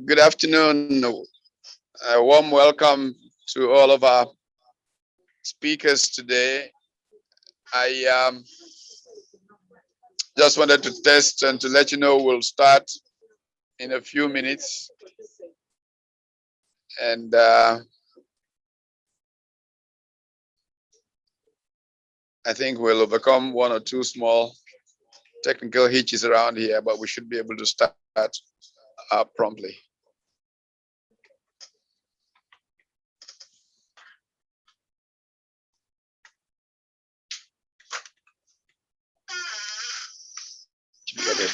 Good afternoon. A warm welcome to all of our speakers today. I just wanted to test and to let you know we'll start in a few minutes. And I think we'll overcome one or two small technical hitches around here, but we should be able to start promptly.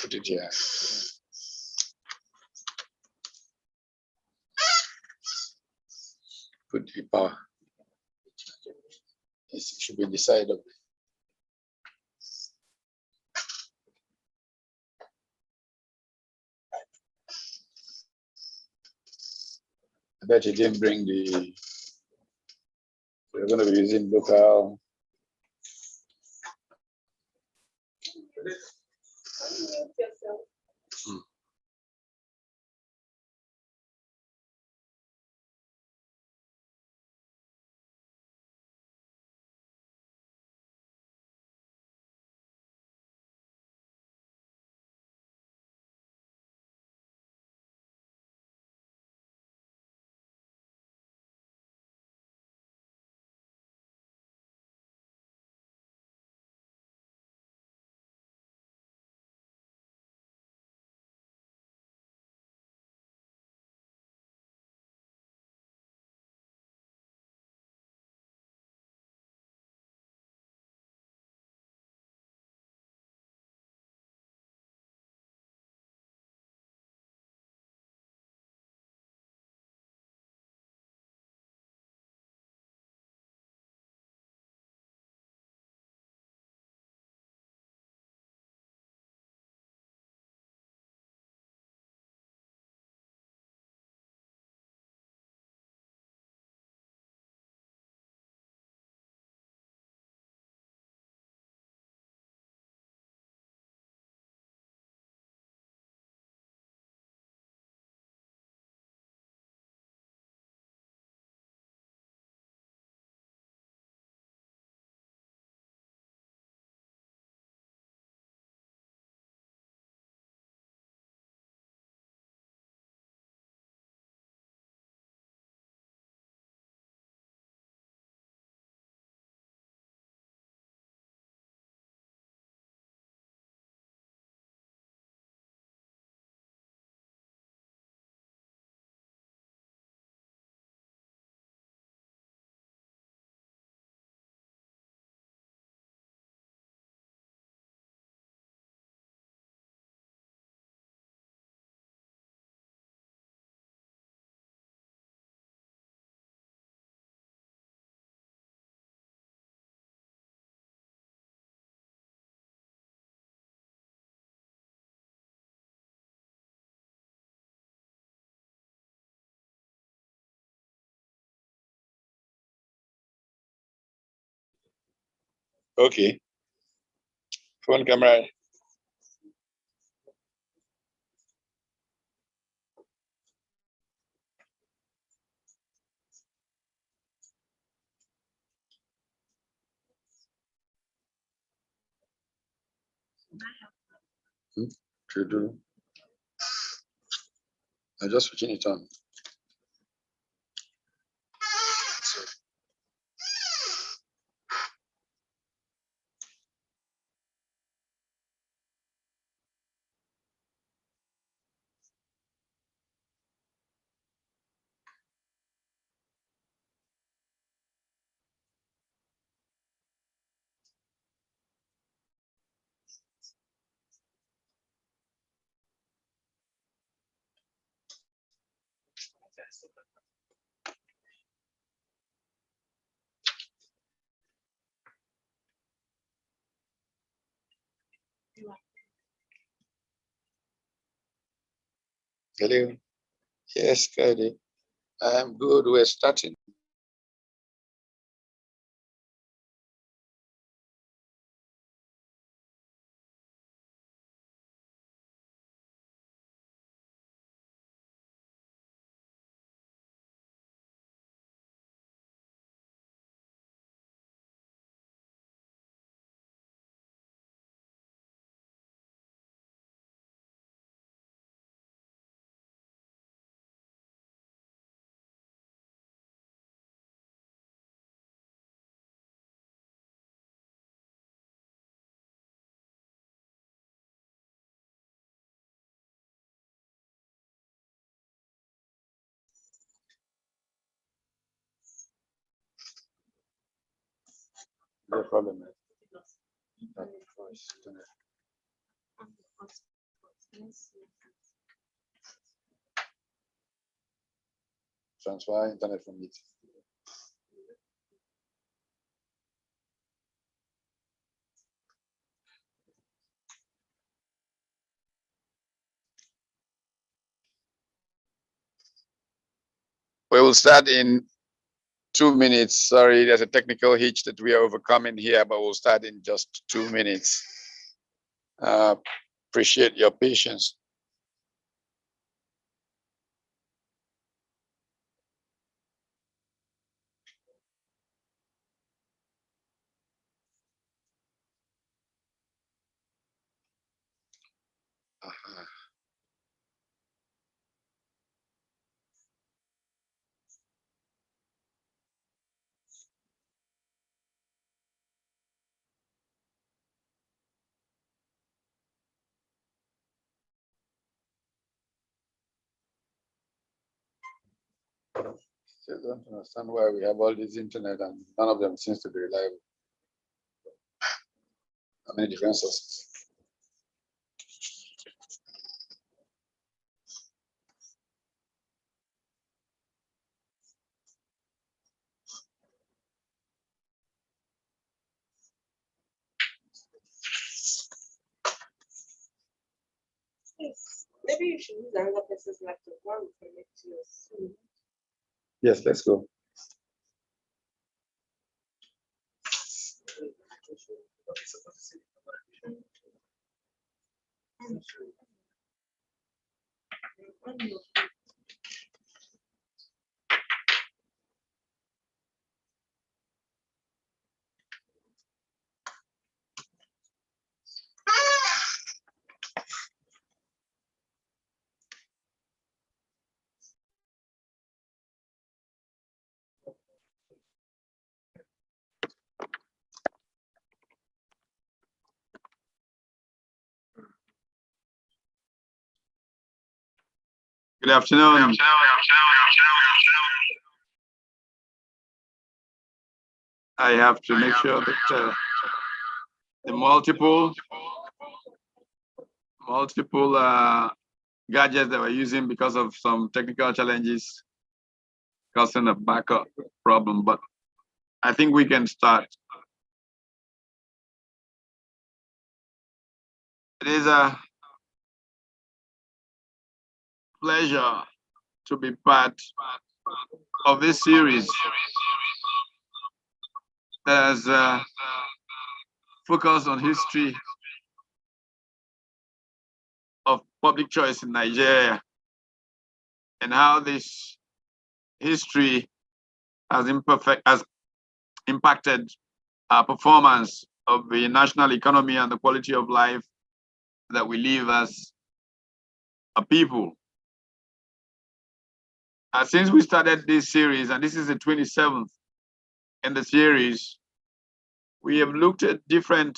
Put it here. Put the power. It should be the side of it. I bet you didn't bring the. We're going to be using local. Okay. Phone camera. To do. I'm just switching it on. Hello. Yes, Kadi. I'm good. We're starting. No problem. Transfer internet from it. We will start in 2 minutes. Sorry, there's a technical hitch that we are overcoming here, but we'll start in just 2 minutes. Appreciate your patience. Still don't understand why we have all this internet and none of them seems to be reliable. How many different sources? Maybe you should use another person's laptop while we connect to your Zoom. Yes, let's go. Good afternoon. I have to make sure that the multiple gadgets that we're using because of some technical challenges causing a backup problem, but I think we can start. It is a pleasure to be part of this series that has focused on history of public choice in Nigeria and how this history has impacted our performance of the national economy and the quality of life that we live as a people. Since we started this series, and this is the 27th in the series, we have looked at different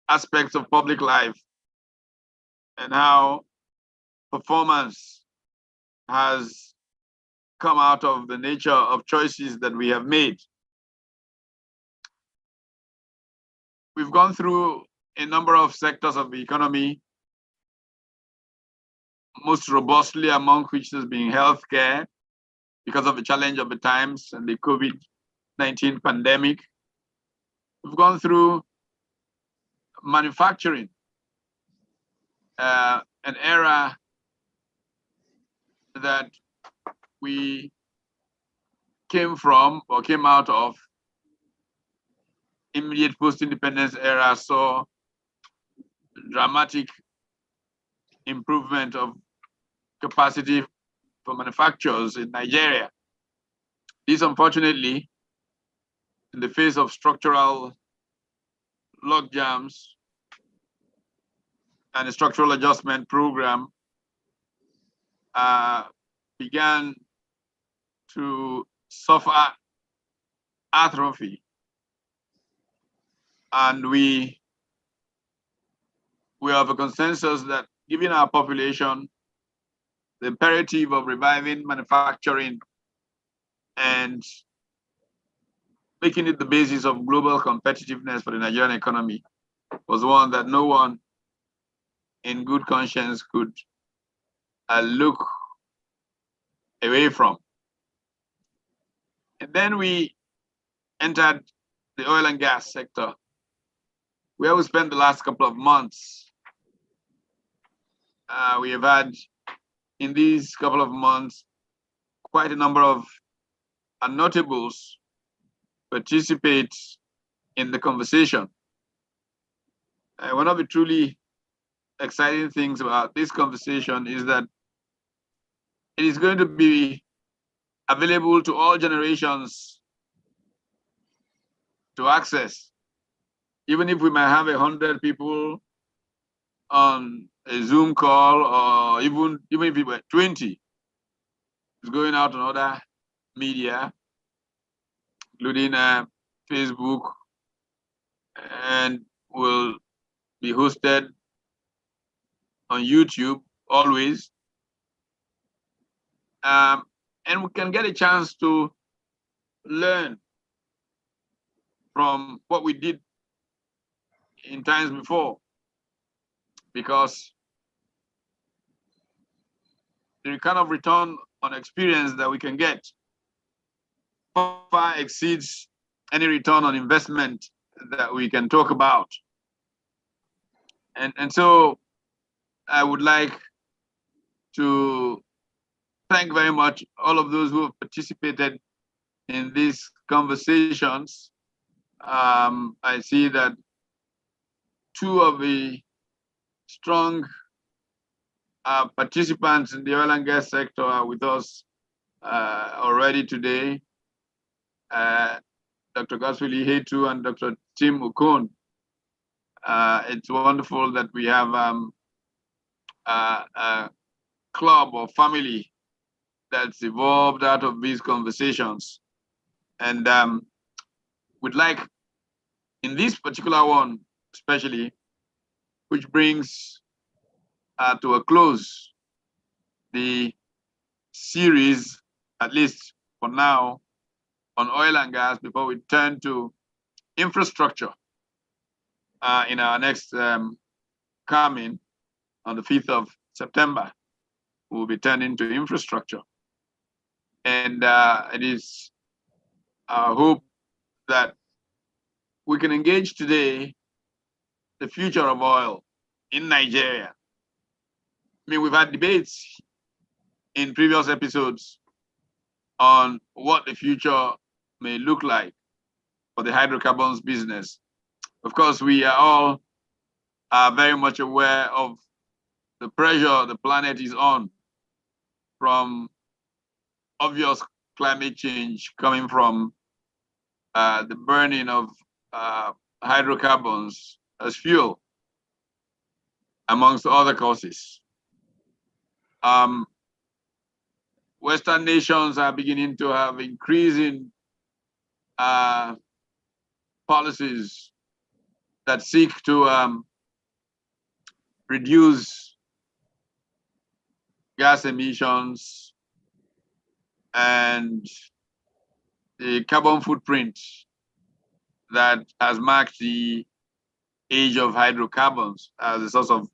aspects of public life and how performance has come out of the nature of choices that we have made. We've gone through a number of sectors of the economy, most robustly among which has been healthcare because of the challenge of the times and the COVID-19 pandemic. We've gone through manufacturing, an era that we came from or came out of immediate post-independence era, saw dramatic improvement of capacity for manufacturers in Nigeria. This, unfortunately, in the face of structural logjams and a structural adjustment program, began to suffer atrophy. And we have a consensus that given our population, the imperative of reviving manufacturing and making it the basis of global competitiveness for the Nigerian economy was one that no one in good conscience could look away from. And then we entered the oil and gas sector, where we spent the last couple of months. We have had, in these couple of months, quite a number of notables participate in the conversation. One of the truly exciting things about this conversation is that it is going to be available to all generations to access. Even if we might have 100 people on a Zoom call, or even if it were 20, it's going out on other media, including Facebook, and will be hosted on YouTube always. And we can get a chance to learn from what we did in times before, because the kind of return on experience that we can get far exceeds any return on investment that we can talk about. And so I would like to thank very much all of those who have participated in these conversations. I see that two of the strong participants in the oil and gas sector are with us already today. Dr. Goswili Hetu and Dr. Tim Ukon. It's wonderful that we have a club or family that's evolved out of these conversations. And we'd like, in this particular one especially, which brings to a close the series, at least for now, on oil and gas, before we turn to infrastructure in our next coming on the 5th of September. We'll be turning to infrastructure. And it is our hope that we can engage today the future of oil in Nigeria. I mean, we've had debates in previous episodes on what the future may look like for the hydrocarbons business. Of course, we are all very much aware of the pressure the planet is on from obvious climate change coming from the burning of hydrocarbons as fuel, amongst other causes. Western nations are beginning to have increasing policies that seek to reduce gas emissions and the carbon footprint that has marked the age of hydrocarbons as a source of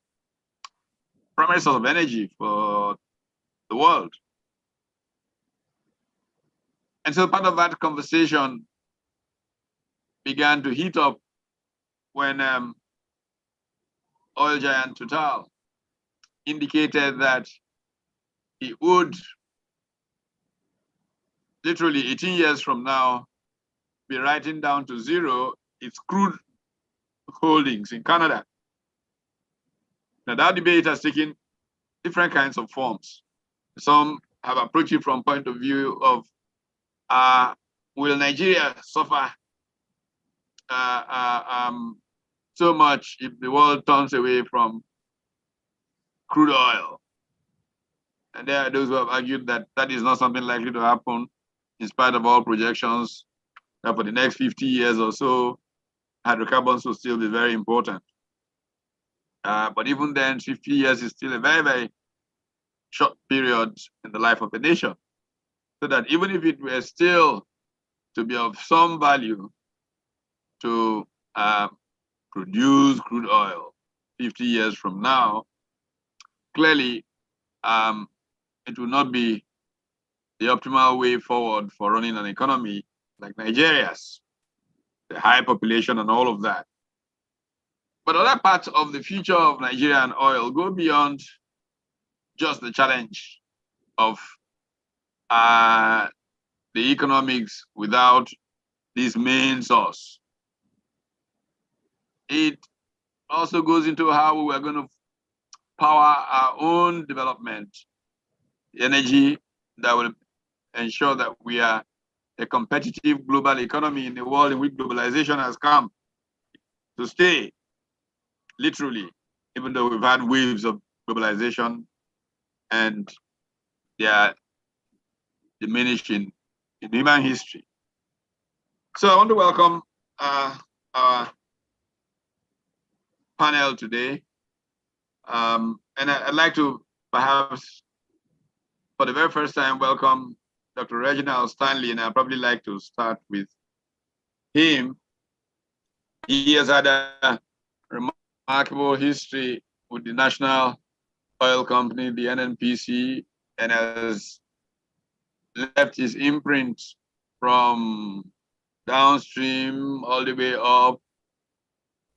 primary source of energy for the world. And so part of that conversation began to heat up when oil giant Total indicated that it would literally 18 years from now be writing down to zero its crude holdings in Canada. Now that debate has taken different kinds of forms. Some have approached it from point of view of will Nigeria suffer so much if the world turns away from crude oil? And there are those who have argued that that is not something likely to happen, in spite of all projections that for the next 50 years or so, hydrocarbons will still be very important. But even then, 50 years is still a very, very short period in the life of a nation. So that even if it were still to be of some value to produce crude oil 50 years from now, clearly it will not be the optimal way forward for running an economy like Nigeria's, the high population and all of that. But other parts of the future of Nigeria and oil go beyond just the challenge of the economics without this main source. It also goes into how we are going to power our own development, energy that will ensure that we are a competitive global economy in a world in which globalization has come to stay, literally, even though we've had waves of globalization and they are diminishing in human history. So I want to welcome our panel today. And I'd like to perhaps, for the very first time, welcome Dr. Reginald Stanley, and I'd probably like to start with him. He has had a remarkable history with the National Oil Company, the NNPC, and has left his imprint from downstream all the way up.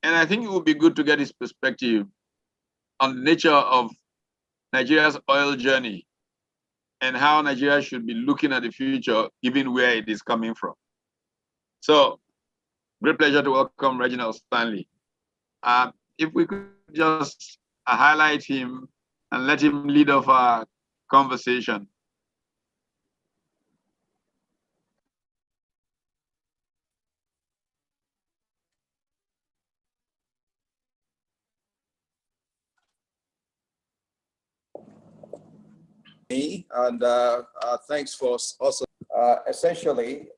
And I think it would be good to get his perspective on the nature of Nigeria's oil journey and how Nigeria should be looking at the future, given where it is coming from. So, great pleasure to welcome Reginald Stanley. If we could just highlight him and let him lead off our conversation. And thanks for also essentially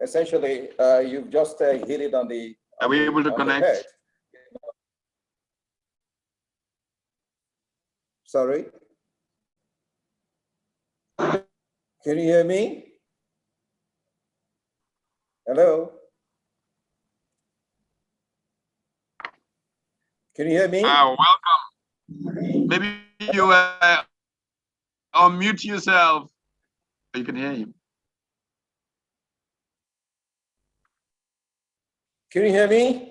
you've just hit it on the Are we able to connect? Sorry, can you hear me? Hello, can you hear me? Welcome. Maybe you unmute yourself. You can hear him. Can you hear me?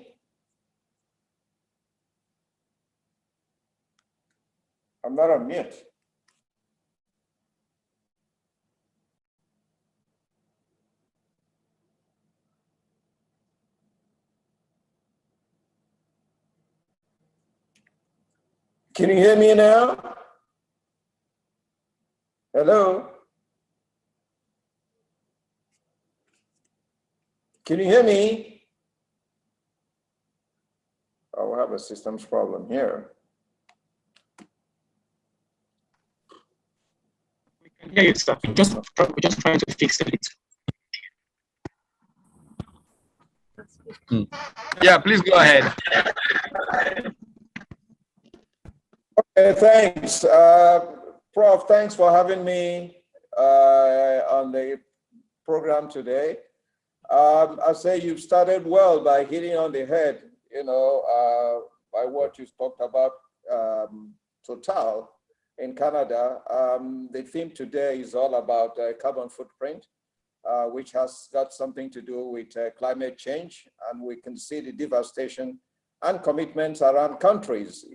I'm not on mute. Can you hear me now? Hello? Can you hear me? Oh, we have a systems problem here. Yeah, it's we're just trying to fix it. Yeah, please go ahead. Okay, thanks. Prof, thanks for having me on the program today. I say you've started well by hitting on the head, by what you talked about Total in Canada. The theme today is all about carbon footprint, which has got something to do with climate change. And we can see the devastation and commitments around countries,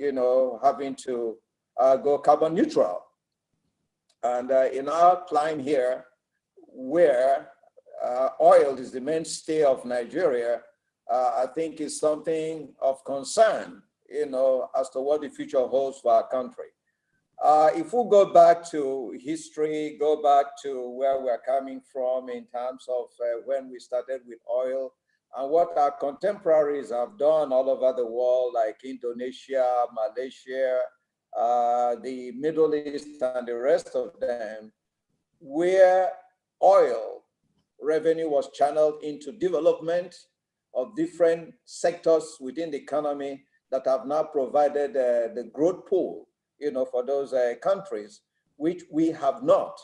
having to go carbon neutral. And in our climb here, where oil is the mainstay of Nigeria, I think is something of concern, as to what the future holds for our country. If we go back to history, go back to where we're coming from in terms of when we started with oil and what our contemporaries have done all over the world, like Indonesia, Malaysia, the Middle East, and the rest of them, where oil revenue was channeled into development of different sectors within the economy that have now provided the growth pool, for those countries, which we have not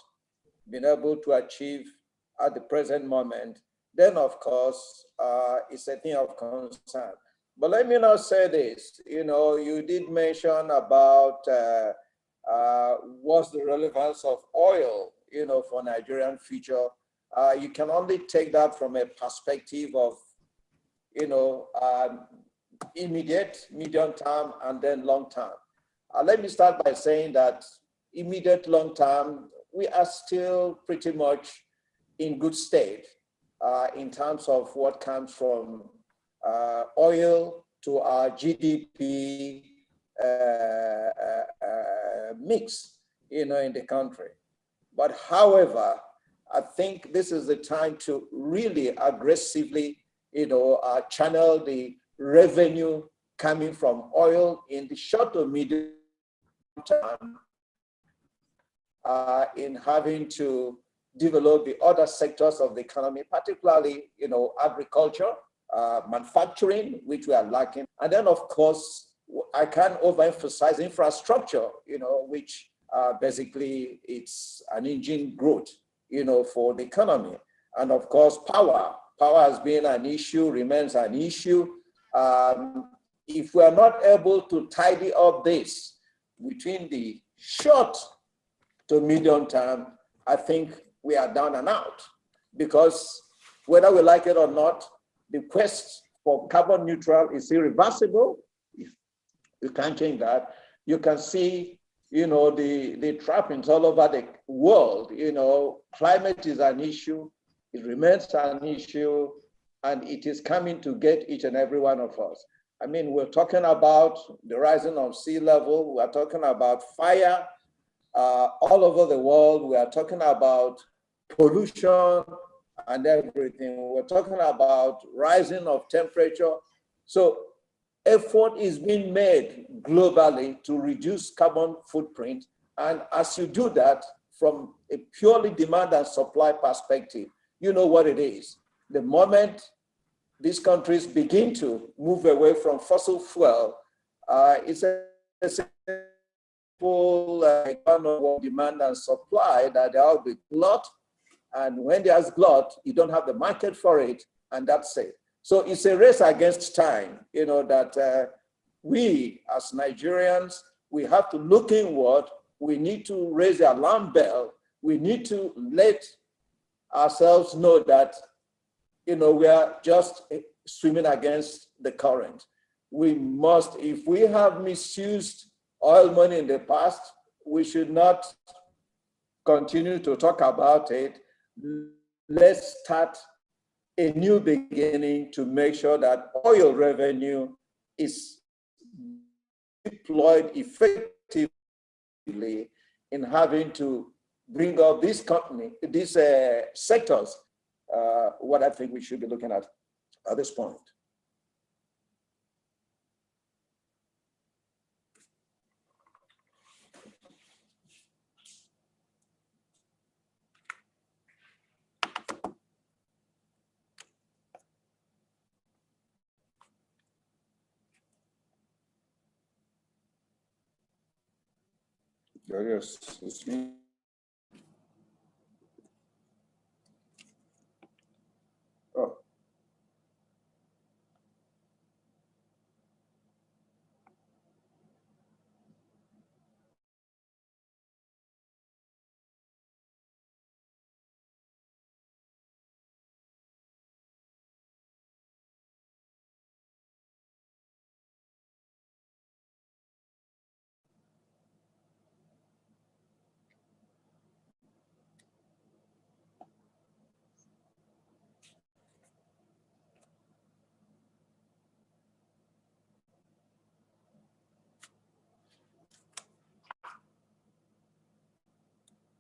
been able to achieve at the present moment then of course, it's a thing of concern. But let me now say this, you did mention about what's the relevance of oil, for Nigerian future. You can only take that from a perspective of, immediate, medium term, and then long term. Let me start by saying that immediate, long term, we are still pretty much in good state in terms of what comes from oil to our GDP mix, in the country. But however, I think this is the time to really aggressively, channel the revenue coming from oil in the short to medium term, in having to develop the other sectors of the economy, particularly, agriculture, manufacturing, which we are lacking. And then, of course, I can't overemphasize infrastructure, which basically it's an engine growth, for the economy. And of course, power. Power has been an issue, remains an issue. If we are not able to tidy up this between the short to medium term, I think we are down and out, because whether we like it or not, the quest for carbon neutral is irreversible. You can't change that. You can see, the trappings all over the world. Climate is an issue. It remains an issue, and it is coming to get each and every one of us. I mean, we're talking about the rising of sea level. We're talking about fire all over the world. We are talking about pollution and everything. We're talking about rising of temperature. So effort is being made globally to reduce carbon footprint. And as you do that from a purely demand and supply perspective, you know what it is. The moment these countries begin to move away from fossil fuel, it's a simple demand and supply, that there will be glut. And when there's glut, you don't have the market for it, and that's it. So it's a race against time, that we as Nigerians, we have to look inward. We need to raise the alarm bell. We need to let ourselves know that, we are just swimming against the current. We must, if we have misused oil money in the past, we should not continue to talk about it. Let's start a new beginning to make sure that oil revenue is deployed effectively in having to bring up these sectors, what I think we should be looking at this point. Yes, it's me. Oh.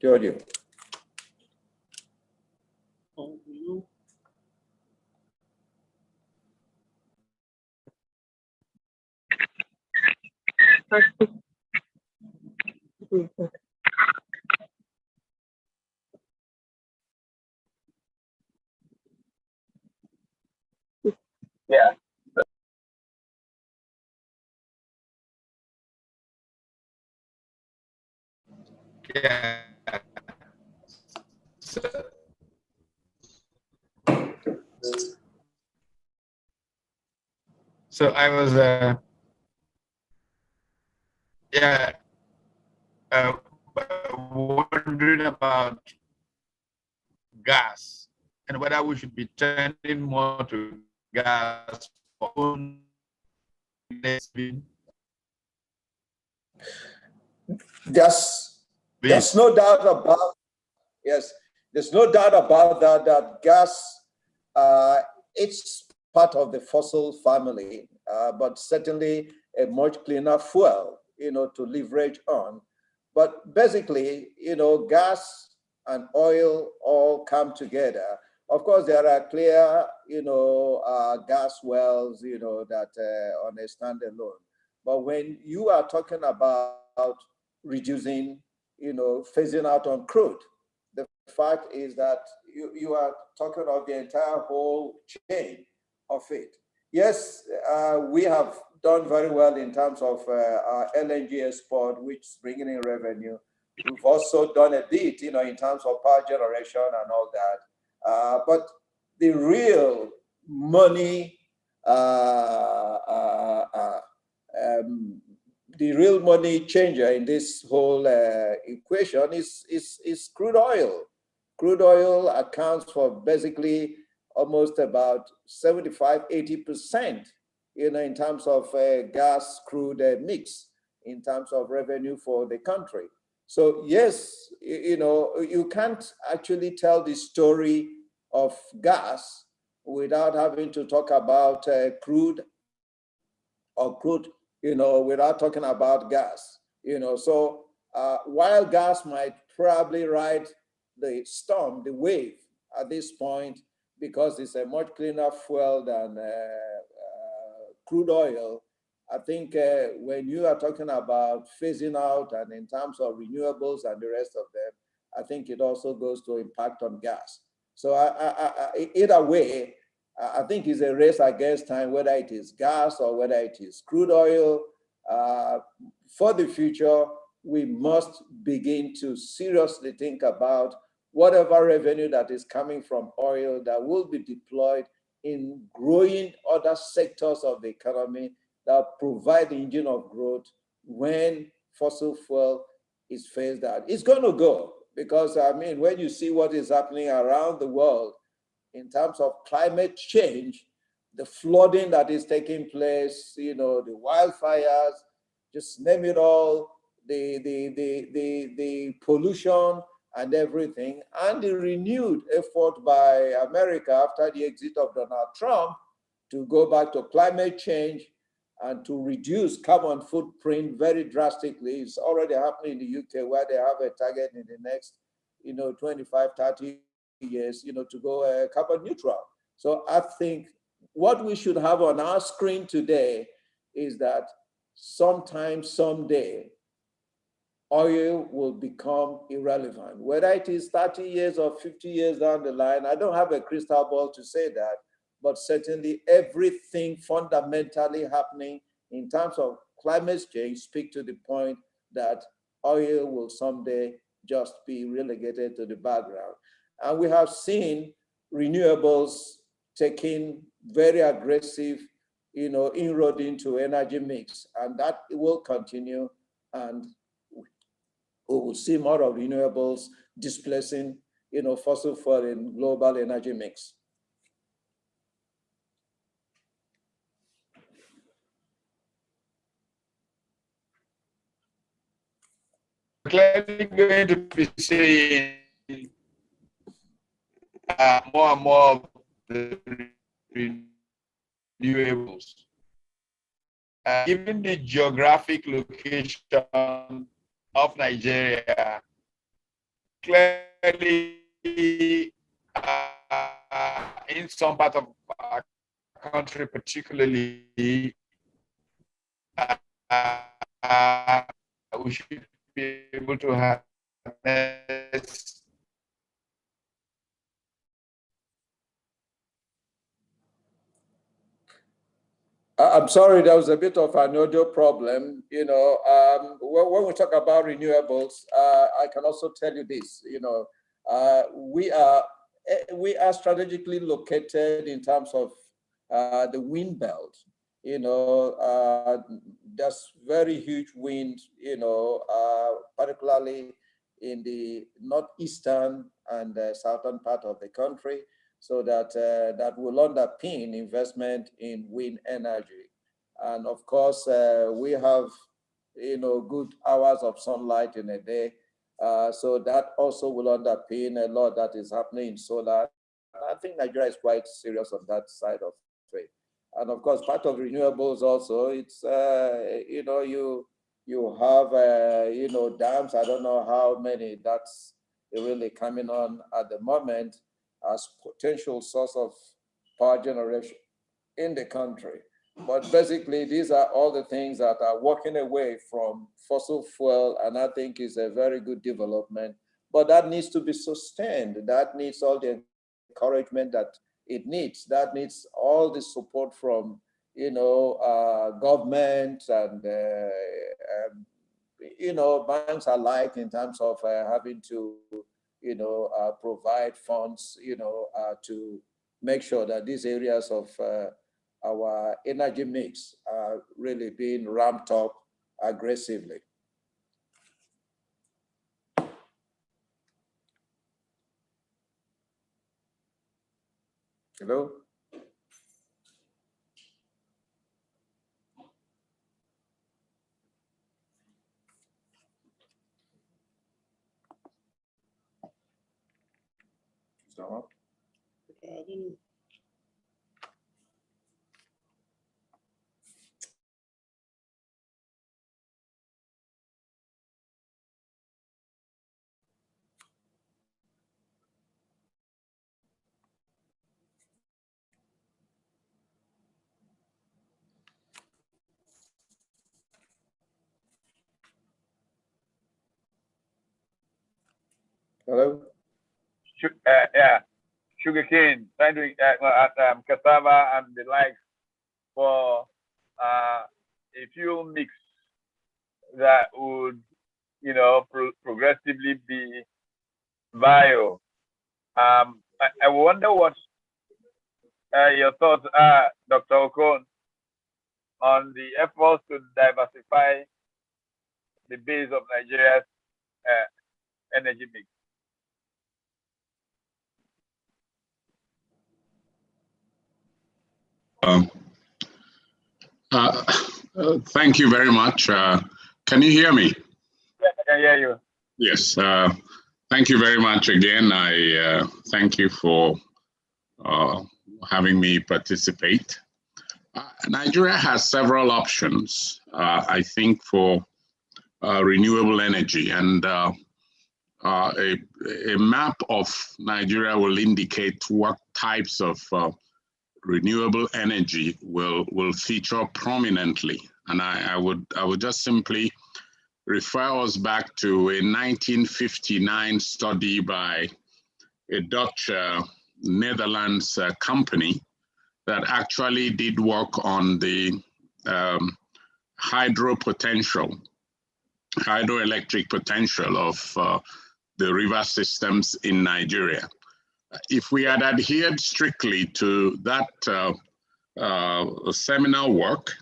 Giorgio. Yeah. Yeah. So, So I was, yeah, uh, wondering about gas and whether we should be turning more to gas for own living. There's no doubt about, yes, there's no doubt about that, that gas, it's part of the fossil family, but certainly a much cleaner fuel, to leverage on. But basically, gas and oil all come together. Of course, there are clear, gas wells, that on a standalone. But when you are talking about reducing, phasing out on crude, the fact is that you are talking of the entire whole chain of it. Yes, we have done very well in terms of our LNG export, which is bringing in revenue. We've also done a bit, in terms of power generation and all that. But the real money, the real money changer in this whole equation is crude oil. Crude oil accounts for basically almost about 75, 80%, in terms of gas crude mix, in terms of revenue for the country. So yes, you can't actually tell the story of gas without having to talk about crude or crude, without talking about gas, So while gas might probably ride the storm, the wave at this point, because it's a much cleaner fuel than crude oil, I think when you are talking about phasing out and in terms of renewables and the rest of them, I think it also goes to impact on gas. So either way, I think it's a race against time, whether it is gas or whether it is crude oil. For the future, we must begin to seriously think about whatever revenue that is coming from oil that will be deployed in growing other sectors of the economy that provide the engine of growth when fossil fuel is phased out. It's going to go because, when you see what is happening around the world, in terms of climate change, the flooding that is taking place, the wildfires, just name it all, the pollution and everything, and the renewed effort by America after the exit of Donald Trump to go back to climate change and to reduce carbon footprint very drastically. It's already happening in the UK, where they have a target in the next, 25, 30 years, to go carbon neutral. So I think what we should have on our screen today is that sometime, someday, oil will become irrelevant. Whether it is 30 years or 50 years down the line, I don't have a crystal ball to say that, but certainly everything fundamentally happening in terms of climate change speak to the point that oil will someday just be relegated to the background. And we have seen renewables taking very aggressive, inroad into energy mix, and that will continue, and we will see more of renewables displacing, fossil fuel in global energy mix. Clearly going to be seeing more and more of the renewables. Given the geographic location of Nigeria, clearly in some part of our country, particularly, we should be able to harness I'm sorry, there was a bit of an audio problem. When we talk about renewables, I can also tell you this. We are we are strategically located in terms of the wind belt. You know, there's very huge wind, you know, particularly in the northeastern and southern part of the country, so that that will underpin investment in wind energy. And of course, we have, you know, good hours of sunlight in a day. So that also will underpin a lot that is happening in solar. I think Nigeria is quite serious on that side of it. And of course, part of renewables also, it's, you know, you have, you know, dams. I don't know how many that's really coming on at the moment as potential source of power generation in the country. But basically, these are all the things that are walking away from fossil fuel, and I think is a very good development. But that needs to be sustained. That needs all the encouragement that it needs. That needs all the support from, you know, government and, you know, banks alike in terms of having to, you know, provide funds, you know, to make sure that these areas of our energy mix are really being ramped up aggressively. Hello? Stop. Okay, I didn't. Hello? Yeah, sugarcane, trying to cassava and the like for a fuel mix that would, you know, progressively be bio. I wonder what your thoughts are, Dr. Okon, on the efforts to diversify the base of Nigeria's energy mix. Thank you very much. Can you hear me? Yes, I can hear you. Yes. Thank you very much again. I thank you for having me participate. Nigeria has several options, I think, for renewable energy, and a map of Nigeria will indicate what types of renewable energy will feature prominently. And I would just simply refer us back to a 1959 study by a Dutch Netherlands company that actually did work on the hydroelectric potential of the river systems in Nigeria. If we had adhered strictly to that seminal work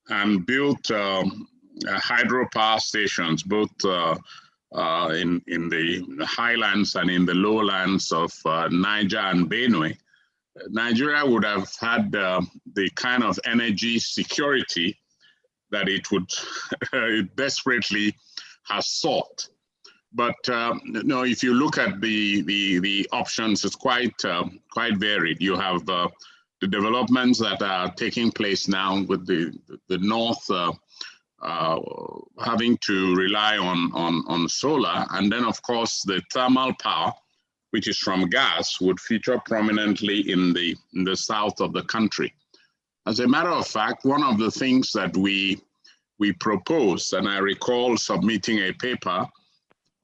and built hydropower stations, both in the highlands and in the lowlands of Niger and Benue, Nigeria would have had the kind of energy security that it would it desperately has sought. But no, if you look at the options, it's quite varied. You have the developments that are taking place now with the north having to rely on solar, and then of course the thermal power, which is from gas, would feature prominently in the south of the country. As a matter of fact, one of the things that we proposed, and I recall submitting a paper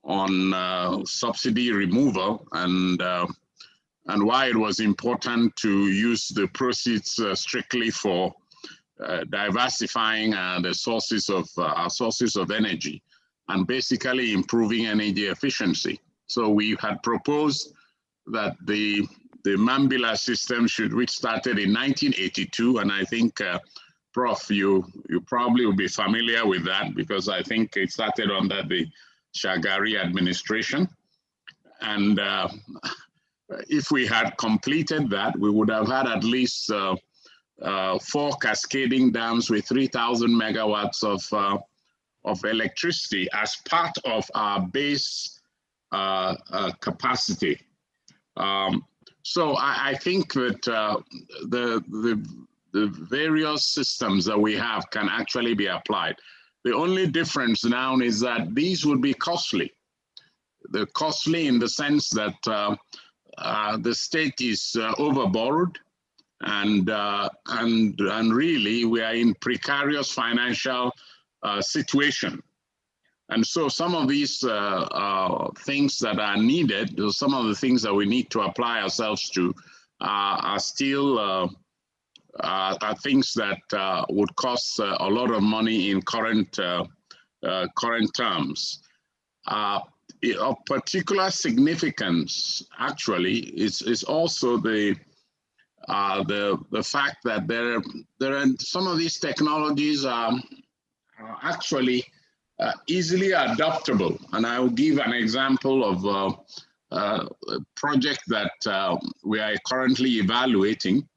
on subsidy removal and why it was important to use the proceeds strictly for diversifying the sources of our sources of energy and basically improving energy efficiency. So we had proposed that the Mambila system which started in 1982, and I think Prof, you probably will be familiar with that because I think it started under the Shagari administration. And if we had completed that, we would have had at least 4 cascading dams with 3,000 megawatts of electricity as part of our base capacity. So I think that the various systems that we have can actually be applied. The only difference now is that these would be costly. They're costly in the sense that the state is overborrowed, and really we are in precarious financial situation. And so some of these things that are needed, some of the things that we need to apply ourselves to are still things that would cost a lot of money in current terms. Of particular significance, actually, is also the fact that there are some of these technologies are actually easily adoptable. And I will give an example of a project that we are currently evaluating,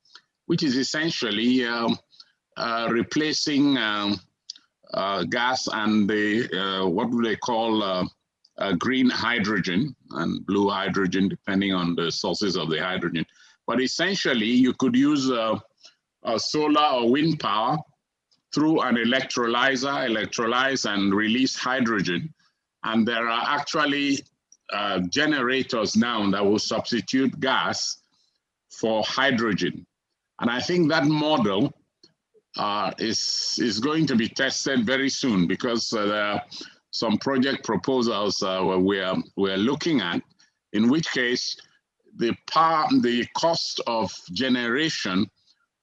which is essentially replacing gas and the what do they call green hydrogen and blue hydrogen, depending on the sources of the hydrogen. But essentially, you could use solar or wind power through an electrolyzer, electrolyze and release hydrogen. And there are actually generators now that will substitute gas for hydrogen. And I think that model is going to be tested very soon, because there are some project proposals where we're looking at, in which case the cost of generation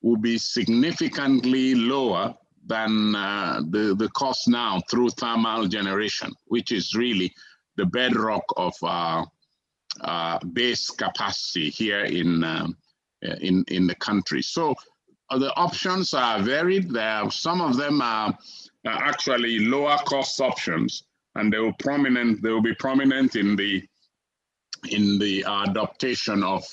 will be significantly lower than the cost now through thermal generation, which is really the bedrock of our base capacity here in the country. So the options are varied. Some of them are actually lower cost options, and they will be prominent in the adaptation of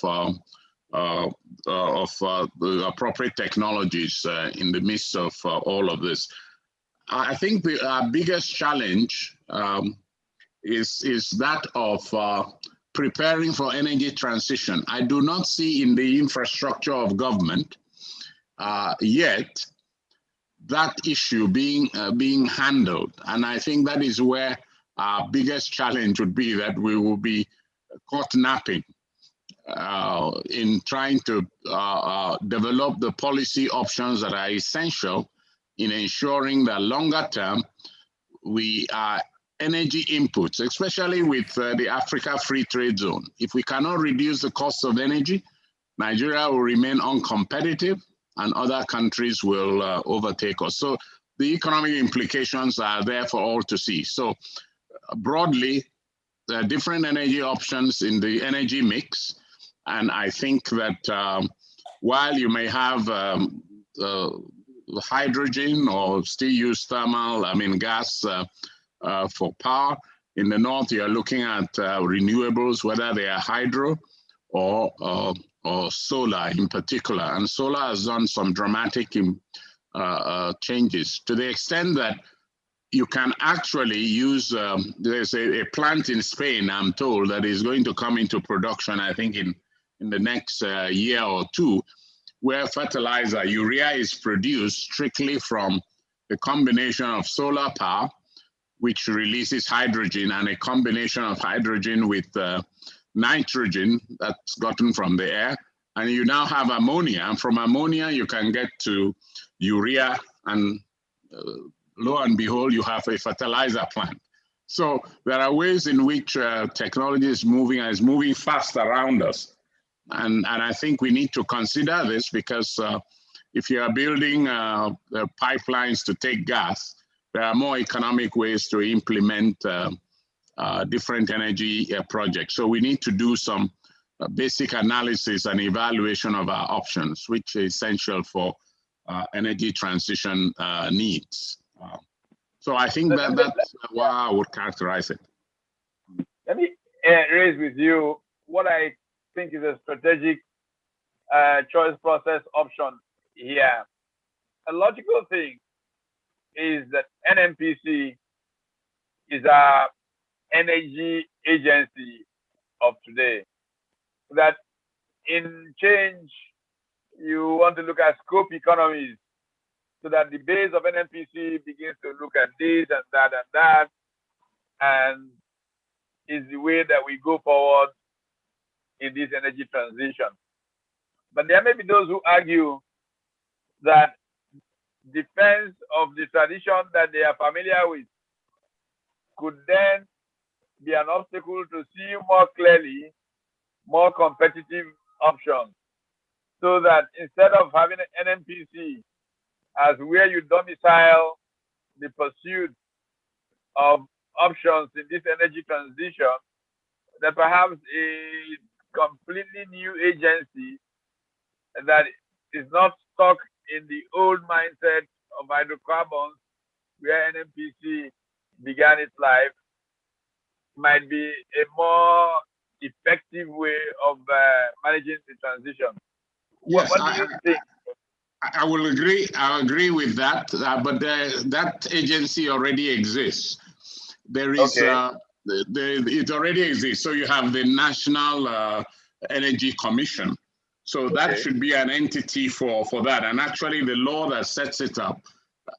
the appropriate technologies in the midst of all of this. I think our biggest challenge is that of preparing for energy transition. I do not see in the infrastructure of government yet that issue being handled. And I think that is where our biggest challenge would be, that we will be caught napping in trying to develop the policy options that are essential in ensuring that longer term we are energy inputs, especially with the Africa Free Trade Zone. If we cannot reduce the cost of energy, Nigeria will remain uncompetitive and other countries will overtake us. So the economic implications are there for all to see. So broadly, there are different energy options in the energy mix. And I think that while you may have hydrogen or still use thermal, gas for power, in the north, you're looking at renewables, whether they are hydro or solar in particular. And solar has done some dramatic changes to the extent that you can actually use, there's a plant in Spain, I'm told, that is going to come into production, I think in the next year or two, where fertilizer, urea, is produced strictly from a combination of solar power, which releases hydrogen, and a combination of hydrogen with nitrogen that's gotten from the air. And you now have ammonia, and from ammonia you can get to urea, and lo and behold, you have a fertilizer plant. So there are ways in which technology is moving, and is moving fast around us. And I think we need to consider this, because if you are building pipelines to take gas, there are more economic ways to implement different energy projects. So we need to do some basic analysis and evaluation of our options, which is essential for energy transition needs. So I think that's how I would characterize it. Let me raise with you what I think is a strategic choice process option here. A logical thing is that NNPC is our energy agency of today. That in change, you want to look at scope economies so that the base of NNPC begins to look at this and that, and is the way that we go forward in this energy transition. But there may be those who argue that defense of the tradition that they are familiar with could then be an obstacle to see more clearly more competitive options, so that instead of having an NNPC as where you domicile the pursuit of options in this energy transition, that perhaps a completely new agency that is not stuck in the old mindset of hydrocarbons where NNPC began its life might be a more effective way of managing the transition. Yes, what do you think? I will agree. I agree with that, but that agency already exists. There is, Okay. It already exists. So you have the National Energy Commission. So that Okay. should be an entity for that. And actually the law that sets it up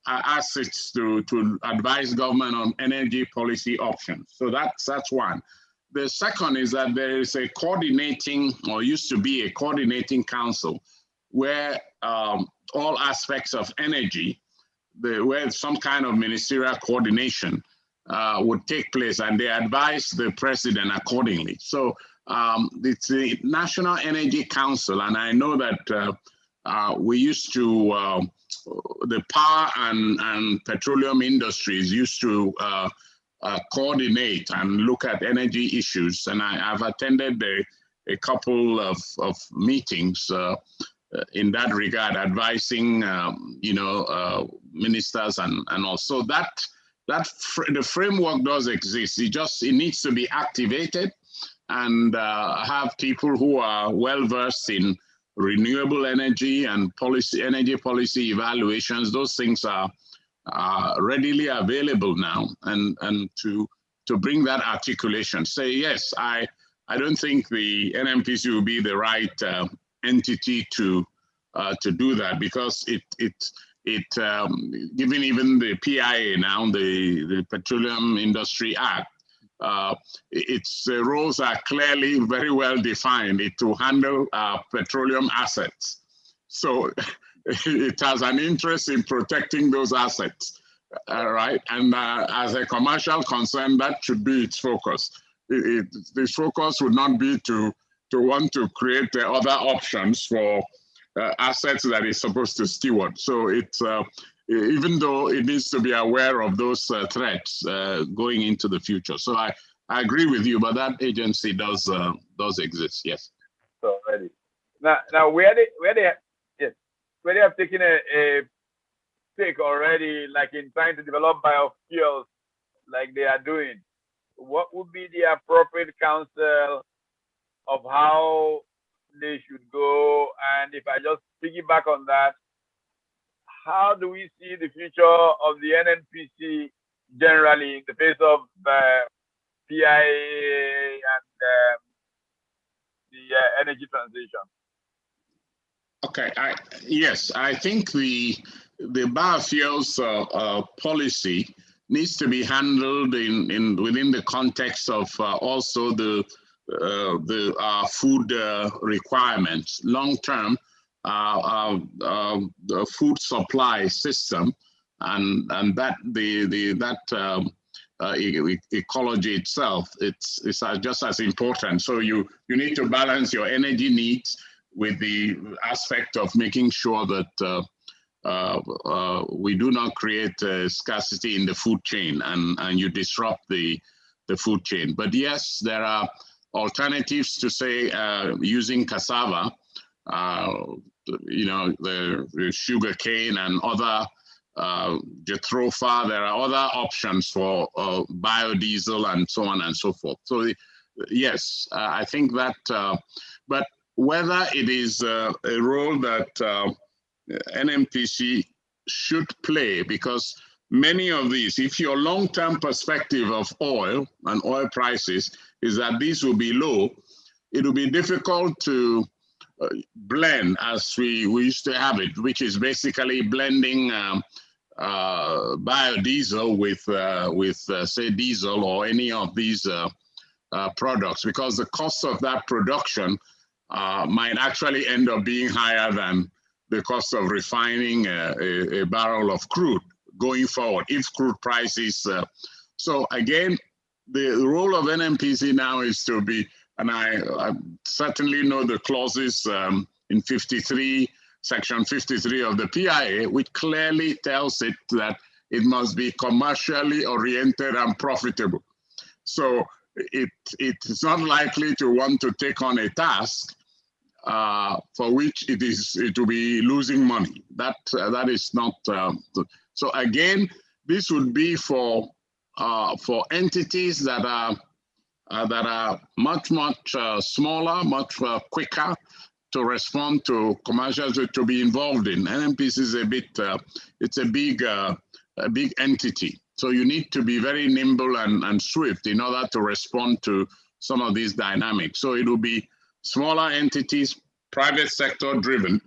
asks it to advise government on energy policy options. So that's one. The second is that there is a coordinating, or used to be a coordinating council, where all aspects of energy, where some kind of ministerial coordination would take place, and they advise the president accordingly. So it's the National Energy Council, and I know that we used to, the power and petroleum industries used to coordinate and look at energy issues, and I've attended a couple of meetings in that regard, advising ministers and also that the framework does exist. It needs to be activated and have people who are well versed in renewable energy and energy policy evaluations. Those things are readily available now, and to bring that articulation. Say yes, I don't think the NNPC will be the right entity to do that, because it given even the PIA now, the Petroleum Industry Act, its roles are clearly very well defined. It to handle petroleum assets. So it has an interest in protecting those assets, right? And as a commercial concern, that should be its focus. Its focus would not be to want to create other options for assets that it's supposed to steward. So it's even though it needs to be aware of those threats going into the future. So I agree with you, but that agency does exist. Yes. So ready. Now where they have taken a stake already, like in trying to develop biofuels, like they are doing, what would be the appropriate counsel of how they should go? And if I just piggyback on that, how do we see the future of the NNPC generally in the face of PIA and the energy transition? Okay. Yes, I think the biofuels policy needs to be handled within the context of also the food requirements, long-term the food supply system, and that ecology itself. It's just as important. So you need to balance your energy needs with the aspect of making sure that we do not create scarcity in the food chain and you disrupt the food chain. But yes, there are alternatives to, say, using cassava, the sugar cane and other jatropha. There are other options for biodiesel and so on and so forth. So yes, I think that, but whether it is a role that NMPC should play, because many of these, if your long-term perspective of oil and oil prices is that these will be low, it will be difficult to blend as we used to have it, which is basically blending biodiesel with say diesel or any of these products, because the cost of that production might actually end up being higher than the cost of refining a barrel of crude going forward if crude prices. So again, the role of NMPC now is to be, and I certainly know the clauses in 53, section 53 of the PIA, which clearly tells it that it must be commercially oriented and profitable. So it's not likely to want to take on a task for which it will be losing money. That is not. So again, this would be for entities that are much smaller, much quicker to respond to commercials, to be involved in. NMPC is a bit. It's a big entity. So you need to be very nimble and swift in order to respond to some of these dynamics. So it will be smaller entities, private sector driven,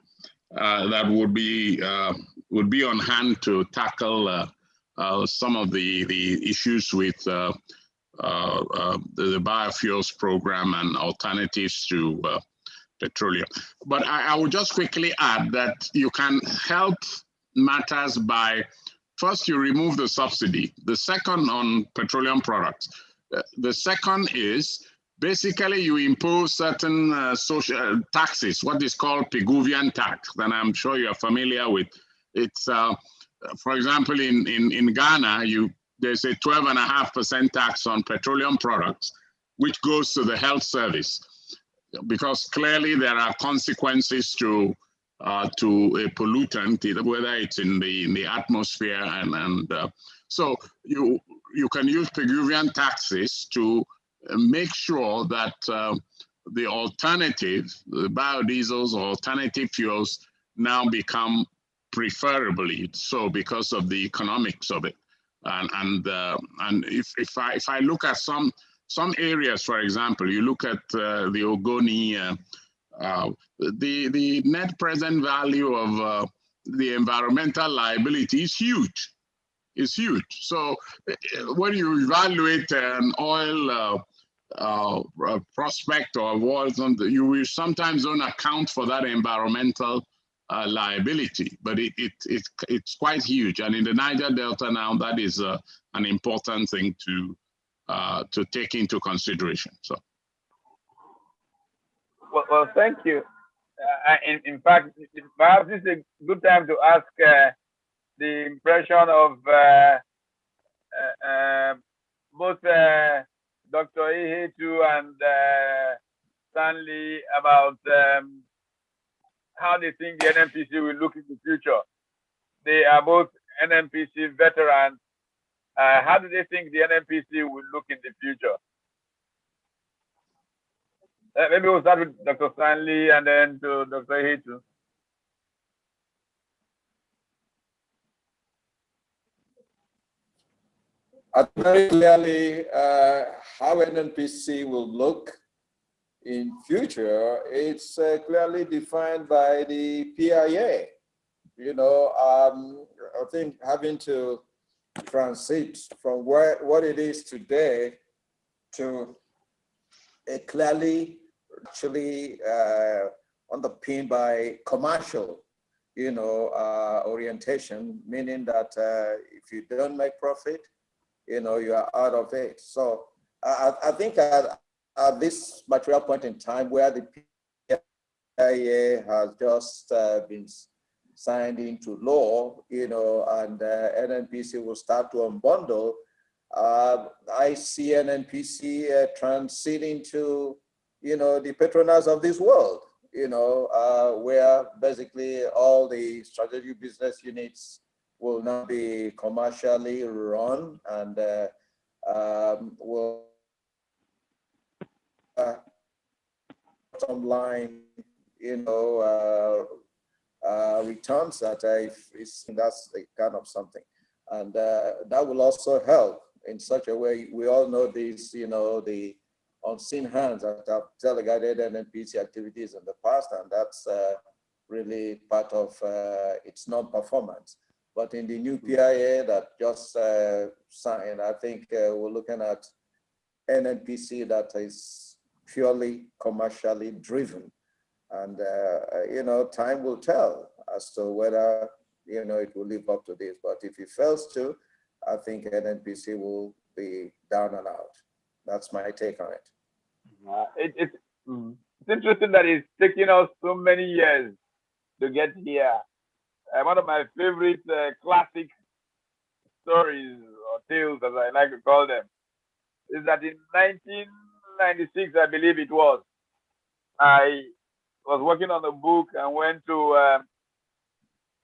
that would be on hand to tackle some of the issues with the biofuels program and alternatives to petroleum. But I will just quickly add that you can help matters by, first, you remove the subsidy. The second, on petroleum products. The second is basically you impose certain social taxes, what is called Pigouvian Tax, that I'm sure you're familiar with. It's, for example, in Ghana, there's a 12.5% tax on petroleum products, which goes to the health service, because clearly there are consequences to a pollutant, whether it's in the atmosphere, and so you can use Pigouvian taxes to make sure that the alternatives, the biodiesels or alternative fuels, now become preferably so because of the economics of it. And if I look at some areas, for example, you look at the Ogoni, the net present value of the environmental liability is huge. It's huge. So when you evaluate an oil prospect or oil, you will sometimes don't account for that environmental liability, but it's quite huge. And in the Niger Delta now, that is an important thing to take into consideration. So. Well, thank you. In fact, perhaps this is a good time to ask the impression of both Dr. Ihetu and Stanley about how they think the NMPC will look in the future. They are both NMPC veterans. How do they think the NMPC will look in the future? Maybe we'll start with Dr. Stanley and then to Dr. Ihetu. Very clearly, how NNPC will look in future, it's clearly defined by the PIA. I think having to transit from what it is today to a clearly actually underpinned by commercial, orientation, meaning that if you don't make profit, you are out of it. So I think at this material point in time where the PIA has just been signed into law, and NNPC will start to unbundle, I see NNPC transiting to, the Petronas of this world, where basically all the strategic business units will now be commercially run and will bottom line, returns that that's the kind of something. And that will also help in such a way. We all know these, the unseen hands that have delegated NNPC activities in the past, and that's really part of its non-performance. But in the new PIA that just signed, I think we're looking at NNPC that is purely commercially driven. And, time will tell as to whether, it will live up to this. But if it fails to, I think NNPC will be down and out. That's my take on it. It's interesting that it's taken us so many years to get here. One of my favorite classic stories or tales, as I like to call them, is that in 1996, I believe it was, I was working on a book and went to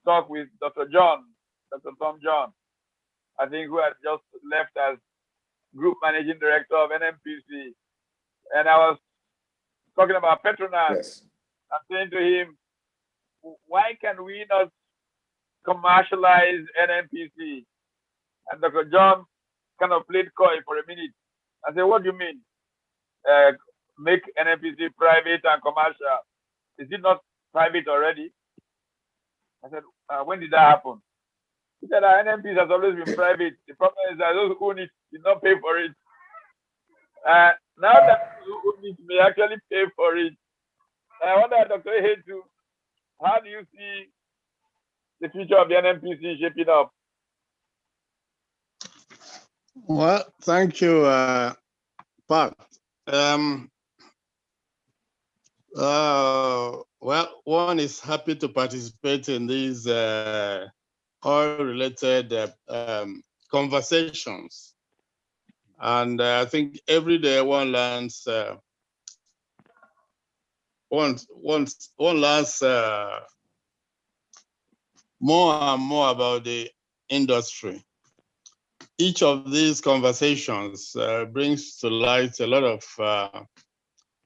talk with Dr. Tom John, I think, who had just left as Group Managing Director of NNPC. And I was talking about Petronas. Yes. I'm saying to him, why can we not commercialize NNPC? And Dr. John kind of played coy for a minute. I said, what do you mean? Make NNPC private and commercial? Is it not private already? I said, when did that happen? He said, NNPC has always been private. The problem is that those who own it did not pay for it. Now that those who own it may actually pay for it. I wonder, Dr. Hetu, how do you see the future of the NNPC shaping up? Well, thank you, Pat. Well, one is happy to participate in these oil-related conversations. And I think every day one learns, one learns more and more about the industry. Each of these conversations brings to light a lot of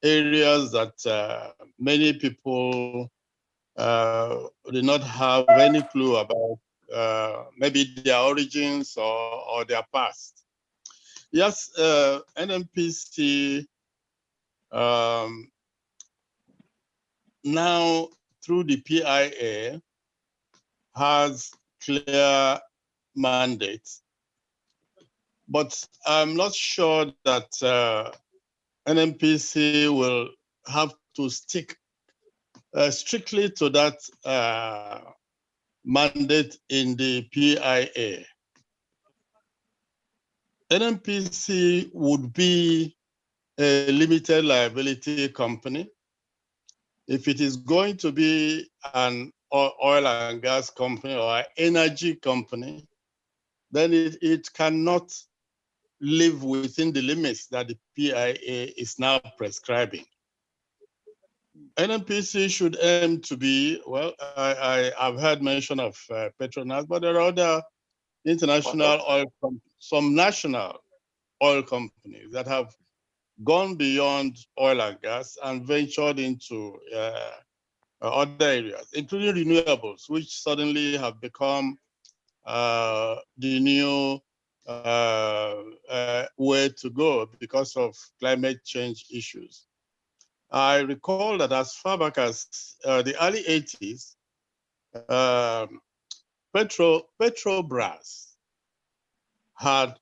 areas that many people did not have any clue about, maybe their origins or their past. Yes, NNPC now through the PIA has clear mandates, but I'm not sure that NNPC will have to stick strictly to that mandate in the PIA. NNPC would be a limited liability company. If it is going to be an oil and gas company or an energy company, then it cannot live within the limits that the PIA is now prescribing. NNPC should aim to be, well, I've heard mention of Petronas, but there are other international oil companies, some national oil companies that have gone beyond oil and gas and ventured into other areas, including renewables, which suddenly have become the new way to go because of climate change issues. I recall that as far back as the early 80s, Petrobras had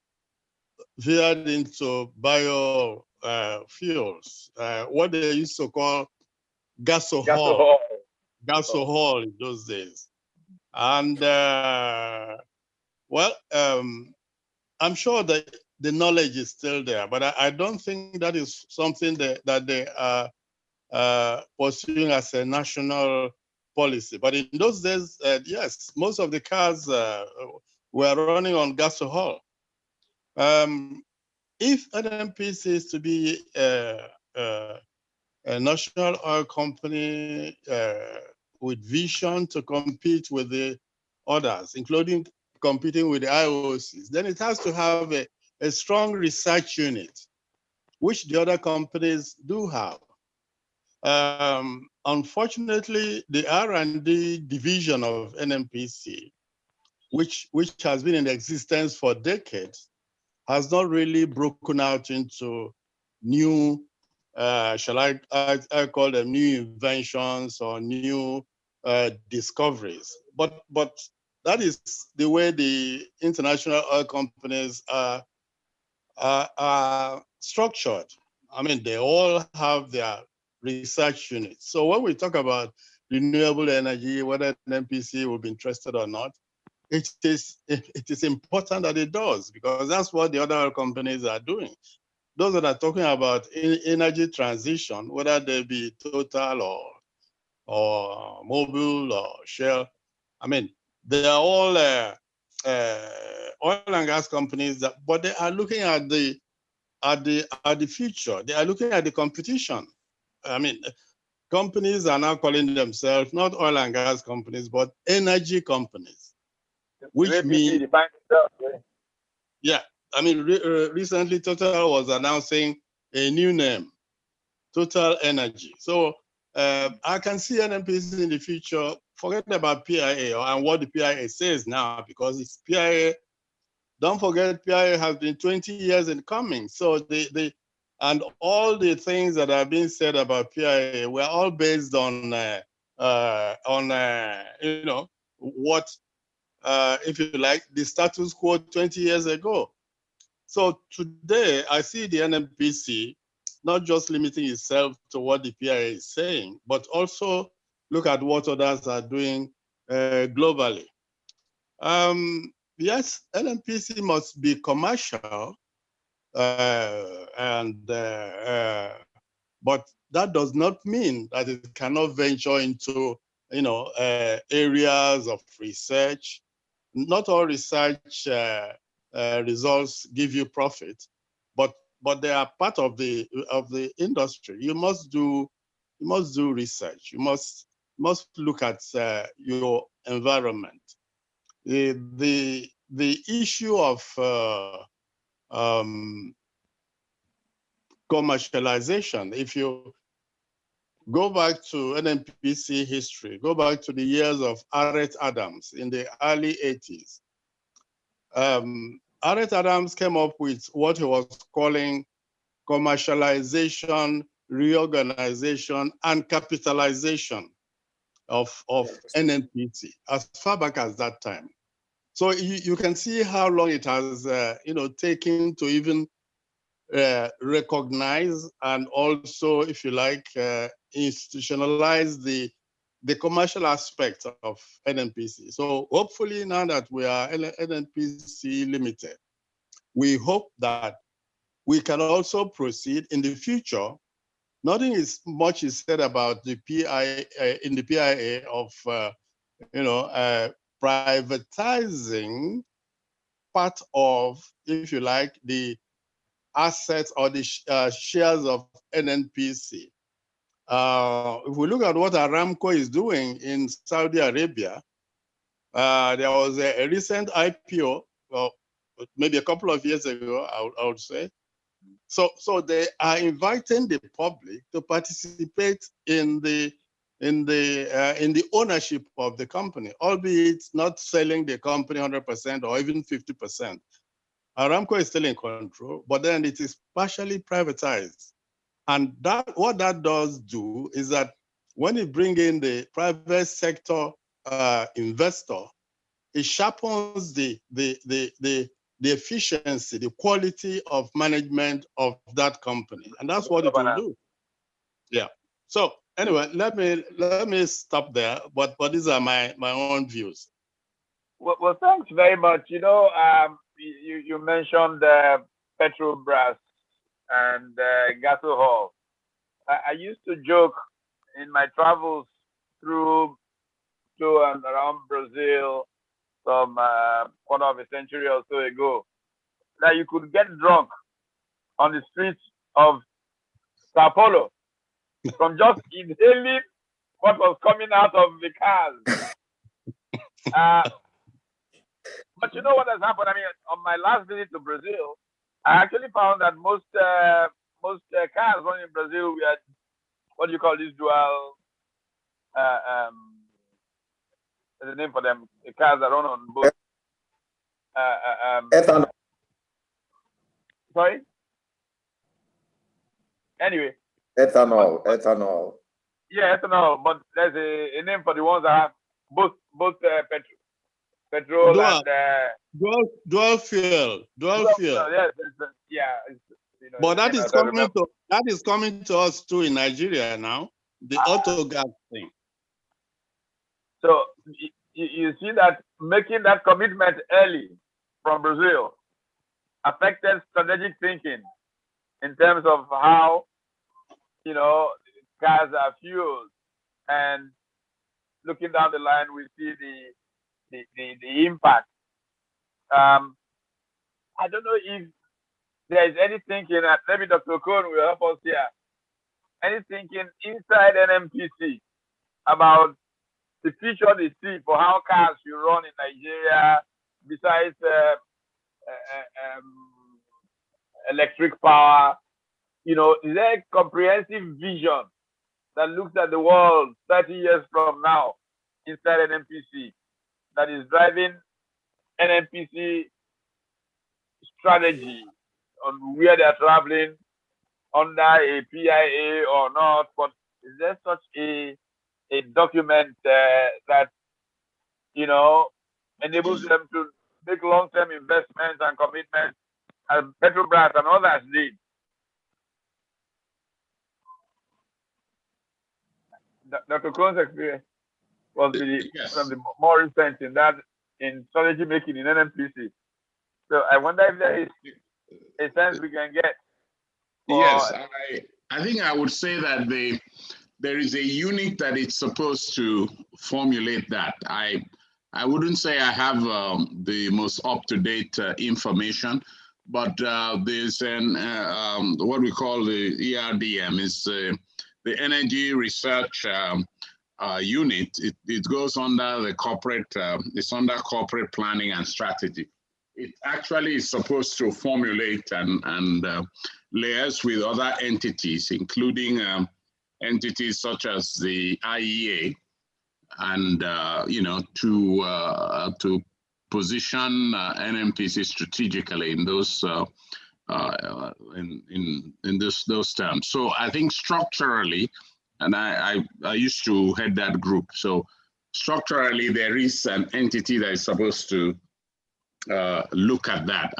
veered into biofuels, what they used to call gasohol in those days. And well, I'm sure that the knowledge is still there, but I don't think that is something that they are pursuing as a national policy. But in those days, yes, most of the cars were running on gasohol. If NNPC is to be a national oil company with vision to compete with the others, including competing with the IOCs, then it has to have a strong research unit, which the other companies do have. Unfortunately, the R&D division of NNPC, which has been in existence for decades, has not really broken out into new, shall I call them new inventions or new discoveries. But that is the way the international oil companies are structured. I mean, they all have their research units. So when we talk about renewable energy, whether NNPC will be interested or not, it is important that it does, because that's what the other oil companies are doing. Those that are talking about energy transition, whether they be Total or Mobil or Shell, I mean, they are all oil and gas companies, but they are looking at the future. They are looking at the competition. I mean, companies are now calling themselves not oil and gas companies, but energy companies, which means, yeah, I mean, recently Total was announcing a new name, Total Energy. So I can see NNPC in the future, forget about PIA and what the PIA says now, because it's PIA. Don't forget, PIA has been 20 years in coming. So and all the things that are being said about PIA were all based on you know, what, if you like, the status quo 20 years ago. So today, I see the NNPC not just limiting itself to what the PIA is saying, but also look at what others are doing globally. Yes, NNPC must be commercial, but that does not mean that it cannot venture into, you know, areas of research. Not all research results give you profit, but they are part of the industry. You must do research. You must look at your environment. The issue of commercialization, if you go back to NNPC history, go back to the years of Arrett Adams in the early 80s. Arrett Adams came up with what he was calling commercialization, reorganization, and capitalization of NNPC as far back as that time. So you can see how long it has you know, taken to even recognize and also, if you like, institutionalize the commercial aspect of NNPC. So hopefully now that we are NNPC Limited, we hope that we can also proceed in the future. Nothing much is said about the PIA in the PIA of you know, privatizing part of, if you like, the assets or the shares of NNPC. If we look at what Aramco is doing in Saudi Arabia, there was a recent IPO, well, maybe a couple of years ago, I would say. So they are inviting the public to participate in the ownership of the company, albeit not selling the company 100% or even 50%. Aramco is still in control, but then it is partially privatized. And what that does do is that when you bring in the private sector investor, it sharpens the efficiency, the quality of management of that company. And that's what it will do. Yeah. So anyway, let me stop there, but these are my own views. Well, thanks very much. You know, you mentioned Petrobras and Gasohol. I used to joke in my travels through to and around Brazil some quarter of a century or so ago, that you could get drunk on the streets of Sao Paulo from just inhaling what was coming out of the cars. But you know what has happened? I mean, on my last visit to Brazil, I actually found that most cars running in Brazil were, what do you call this dual? There's a name for them. The cars that run on both. Ethanol. Sorry. Anyway. Ethanol. Yeah, ethanol. But there's a name for the ones that have both petrol and dual fuel. Yes, yeah. You know, but that is coming to us too in Nigeria now. The auto gas thing. So you see that making that commitment early from Brazil affected strategic thinking in terms of how, you know, cars are fueled, and looking down the line, we see the impact. I don't know if there is any thinking, maybe Dr. Cohn will help us here, any thinking inside NMPC about the future they see for how cars should run in Nigeria besides electric power. You know, is there a comprehensive vision that looks at the world 30 years from now inside NMPC that is driving NMPC strategy on where they're traveling under a PIA or not? But is there such a document that, you know, enables them to make long-term investments and commitments as Petrobras and others did? Dr. Krohn's experience was one of the more recent in that, in strategy making in NMPC. So I wonder if there is a sense we can get. Yes, I think I would say that there is a unit that it's supposed to formulate that. I wouldn't say I have the most up-to-date information, but there's an what we call the ERDM, is the Energy Research Unit. It goes under the corporate, it's under corporate planning and strategy. It actually is supposed to formulate and liaise with other entities, including entities such as the IEA, and you know, to position NMPC strategically in those in those terms. So I think structurally, and I used to head that group. So structurally, there is an entity that is supposed to look at that.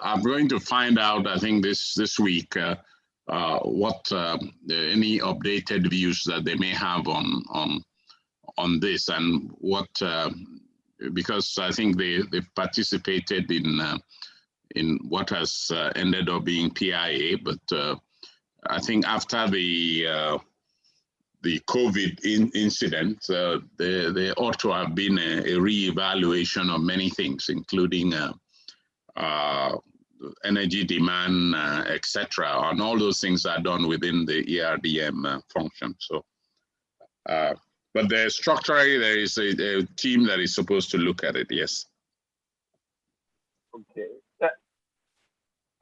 I'm going to find out, I think this week, what any updated views that they may have on this, and what because I think they've participated in what has ended up being PIA, but I think after the COVID incident, there ought to have been a re-evaluation of many things, including energy demand, etc. And all those things are done within the ERDM function. So, but structurally, there is a team that is supposed to look at it, yes. Okay.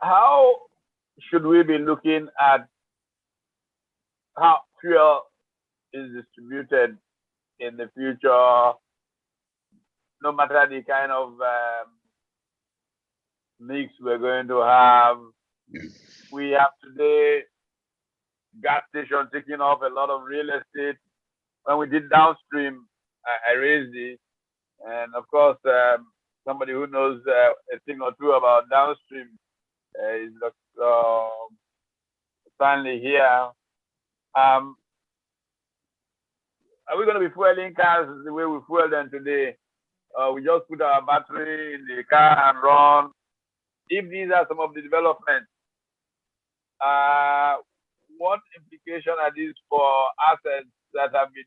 How should we be looking at how fuel is distributed in the future, no matter the kind of mix we're going to have? We have today gas stations taking off a lot of real estate. When we did downstream, I raised this, and of course, somebody who knows a thing or two about downstream is Dr. Stanley here. Are we going to be fueling cars the way we fuel them today? We just put our battery in the car and run. If these are some of the developments, what implication are these for assets that have been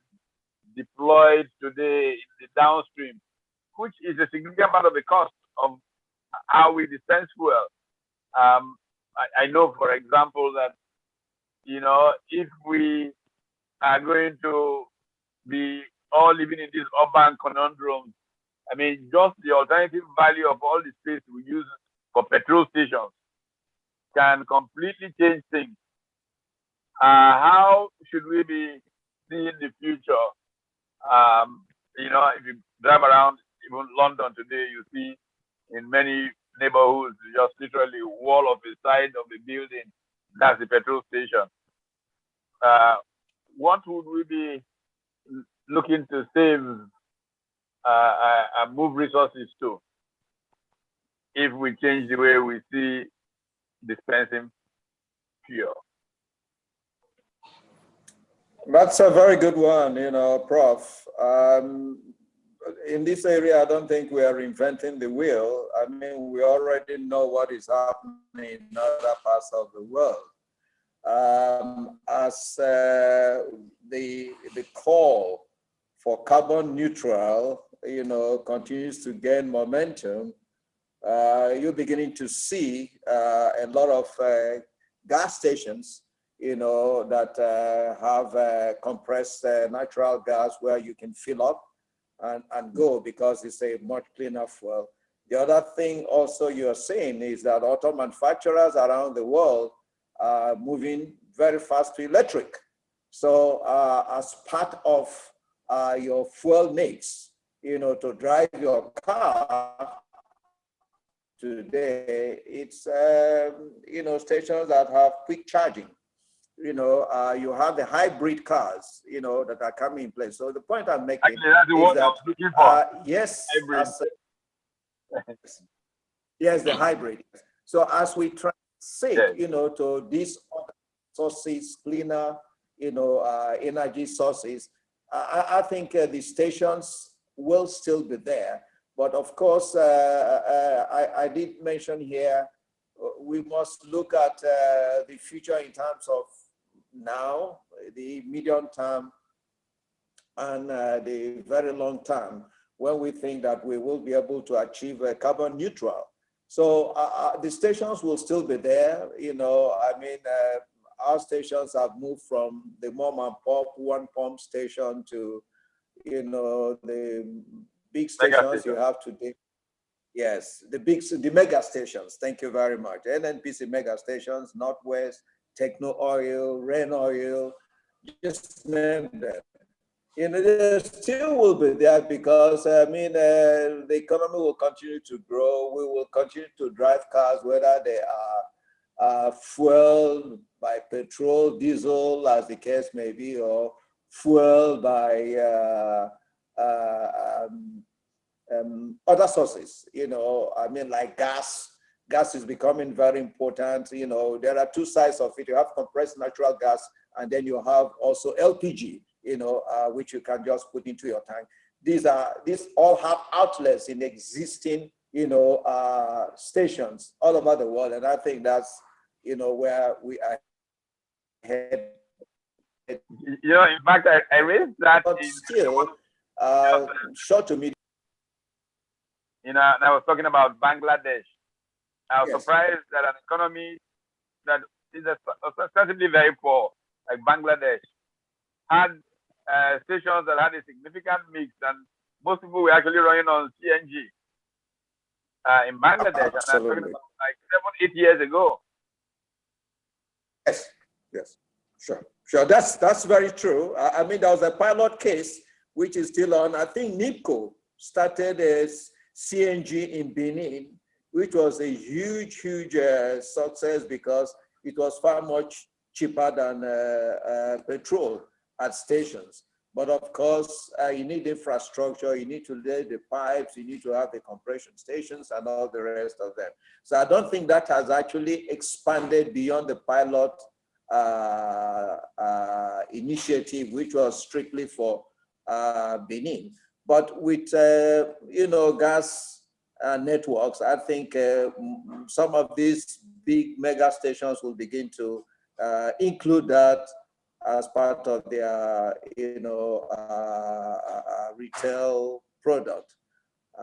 deployed today in the downstream, which is a significant part of the cost of how we dispense fuel. I know, for example, that if we are going to be all living in these urban conundrums, I mean, just the alternative value of all the space we use for petrol stations can completely change things. How should we be seeing the future? If you drive around even London today, you see in many neighborhoods just literally wall of the side of the building, that's the petrol station. What would we be looking to save and move resources to if we change the way we see dispensing fuel? That's a very good one, Prof. In this area, I don't think we are inventing the wheel. I mean, we already know what is happening in other parts of the world. As the call for carbon neutral, continues to gain momentum, you're beginning to see a lot of gas stations, that have compressed natural gas where you can fill up and go because it's a much cleaner fuel. The other thing also you're seeing is that auto manufacturers around the world are moving very fast to electric. So as part of your fuel mix, to drive your car today, it's, stations that have quick charging. You have the hybrid cars, that are coming in place. So the point I'm making Actually, that's the word I was looking for. yes, Hybrid. yes, the hybrid. So as we transit, Yes. To these other sources, cleaner, energy sources, I think the stations will still be there. But of course, I did mention here, we must look at the future in terms of now, the medium term, and the very long term, when we think that we will be able to achieve carbon neutral. So the stations will still be there. Our stations have moved from the mom and pop one pump station to, the big stations you have today. Yes, the mega stations. Thank you very much. NNPC mega stations, Northwest, Techno Oil, Rain Oil, just name them. They still will be there because the economy will continue to grow. We will continue to drive cars, whether they are fueled by petrol, diesel, as the case may be, or fueled by other sources, like gas. Gas is becoming very important. There are two sides of it. You have compressed natural gas, and then you have also LPG, which you can just put into your tank. These all have outlets in existing, stations all over the world. And I think that's, where we are headed. In fact, I raised that. But still, short to medium. And I was talking about Bangladesh. I was Yes. surprised that an economy that is ostensibly very poor, like Bangladesh, had stations that had a significant mix, and most people were actually running on CNG in Bangladesh. Absolutely. And I'm talking about like 7-8 years ago. Yes, sure. That's very true. There was a pilot case which is still on. I think NIPCO started as CNG in Benin, which was a huge success because it was far much cheaper than petrol at stations. But of course, you need infrastructure, you need to lay the pipes, you need to have the compression stations and all the rest of them. So I don't think that has actually expanded beyond the pilot initiative, which was strictly for Benin. But with, gas networks, I think some of these big mega stations will begin to include that as part of their, retail product.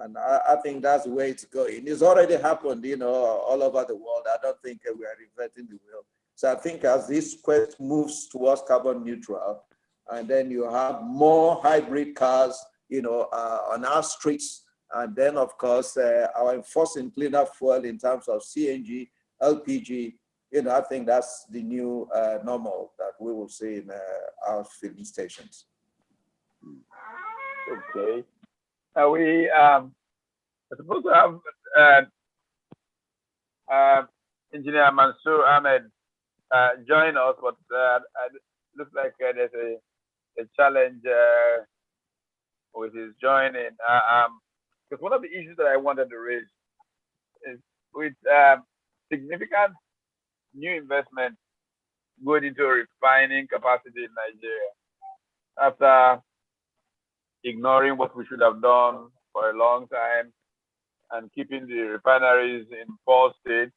And I think that's the way it's going. It's already happened, all over the world. I don't think we are reinventing the wheel. So I think as this quest moves towards carbon neutral, and then you have more hybrid cars, on our streets, and then of course our enforcing cleaner fuel in terms of CNG, LPG, I think that's the new normal that we will see in our filling stations. Okay. We are supposed to have Engineer Mansour Ahmed join us, but it looks like there's a challenge with his joining. Because one of the issues that I wanted to raise is with significant new investment going into refining capacity in Nigeria after ignoring what we should have done for a long time and keeping the refineries in poor state.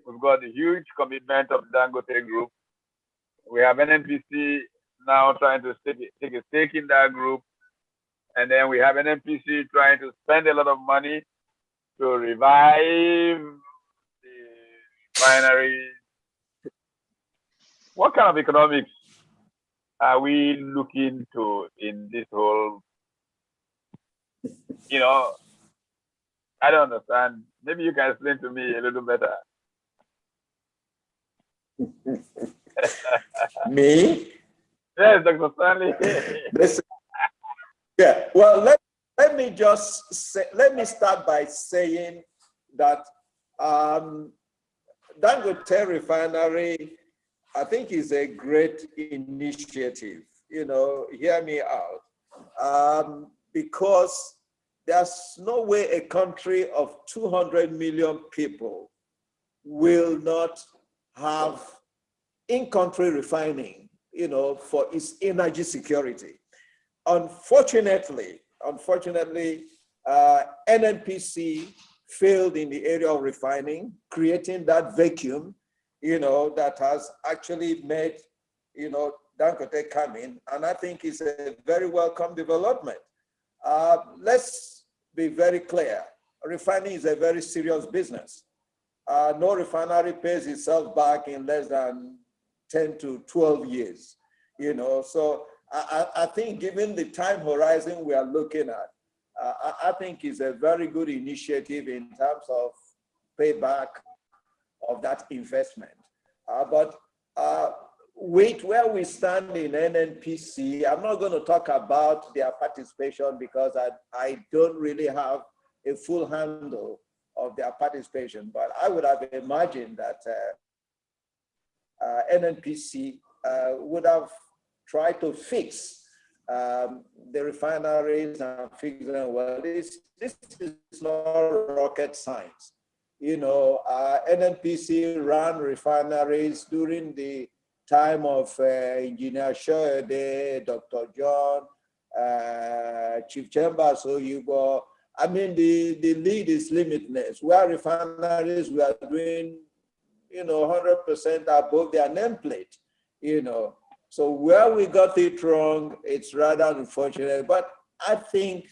We've got a huge commitment of the Dangote Group. We have NNPC now trying to take a stake in that group. And then we have NNPC trying to spend a lot of money to revive the refineries. What kind of economics are we looking to in this whole, I don't understand. Maybe you can explain to me a little better. Me? Yes, Dr. Stanley. Yeah, well, let me just say, let me start by saying that Dangote Refinery, I think, is a great initiative. Hear me out, because there's no way a country of 200 million people will not have in-country refining, for its energy security. Unfortunately, NNPC failed in the area of refining, creating that vacuum, that has actually made, Dangote come in, and I think it's a very welcome development. Let's be very clear. Refining is a very serious business. No refinery pays itself back in less than 10 to 12 years, so I think given the time horizon we are looking at, I think it's a very good initiative in terms of payback of that investment. But with where we stand in NNPC, I'm not going to talk about their participation because I don't really have a full handle of their participation, but I would have imagined that NNPC would have tried to fix the refineries and fix them well. This is not rocket science. NNPC ran refineries during the time of Engineer Shoede, Dr. John, Chief Chambers Oyibo. I mean, the lead is limitless. Where refineries were doing, 100% above their nameplate, So where we got it wrong, it's rather unfortunate. But I think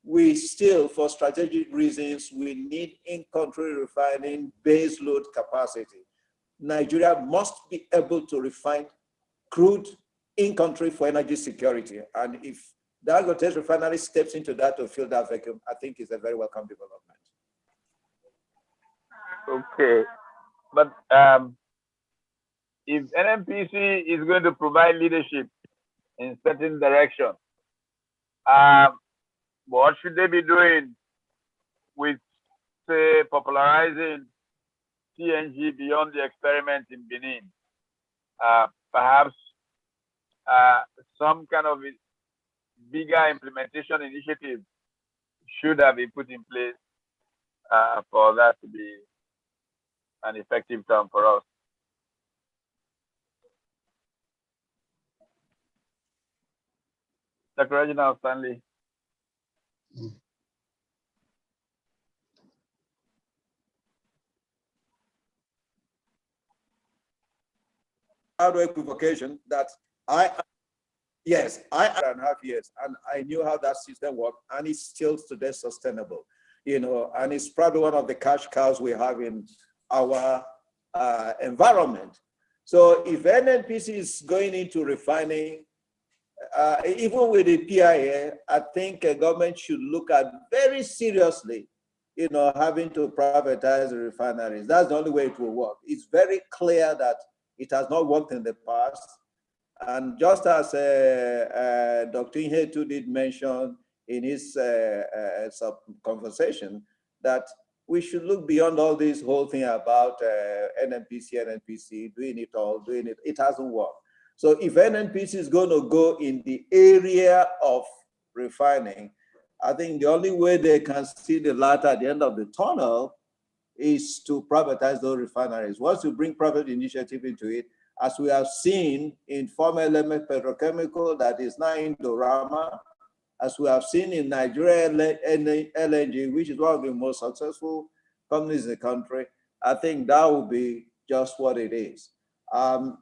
we still, for strategic reasons, we need in-country refining base load capacity. Nigeria must be able to refine crude in-country for energy security. And if Dangote's refinery steps into that to fill that vacuum, I think it's a very welcome development. Okay. But if NNPC is going to provide leadership in certain direction, what should they be doing with, say, popularizing CNG beyond the experiment in Benin? Perhaps some kind of bigger implementation initiative should have been put in place for that to be an effective term for us. Dr. Reginald Stanley. Out of equivocation that I Yes, I had 1.5 years, and I knew how that system worked, and it's still today sustainable, and it's probably one of the cash cows we have in our environment. So if NNPC is going into refining, even with the PIA, I think a government should look at very seriously, having to privatize the refineries. That's the only way it will work. It's very clear that it has not worked in the past. And just as Dr. Inhetu did mention in his conversation, that we should look beyond all this whole thing about NNPC, doing it all, it hasn't worked. So if NNPC is going to go in the area of refining, I think the only way they can see the light at the end of the tunnel is to privatize those refineries. Once you bring private initiative into it, as we have seen in former element petrochemical that is now in Dorama, as we have seen in Nigeria LNG, which is one of the most successful companies in the country, I think that will be just what it is.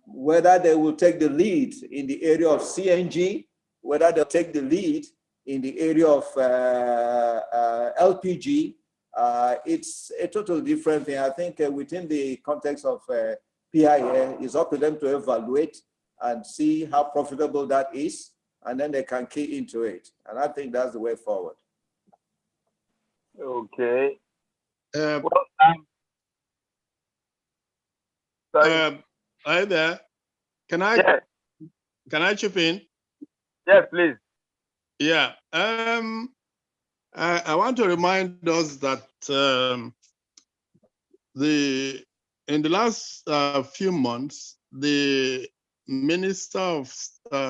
Whether they will take the lead in the area of CNG, whether they'll take the lead in the area of LPG, it's a totally different thing. I think within the context of PIA, it's up to them to evaluate and see how profitable that is, and then they can key into it. And I think that's the way forward. Okay. Well, hi there. Can I chip in? Yes, please. Yeah. I want to remind us that in the last few months, the Minister of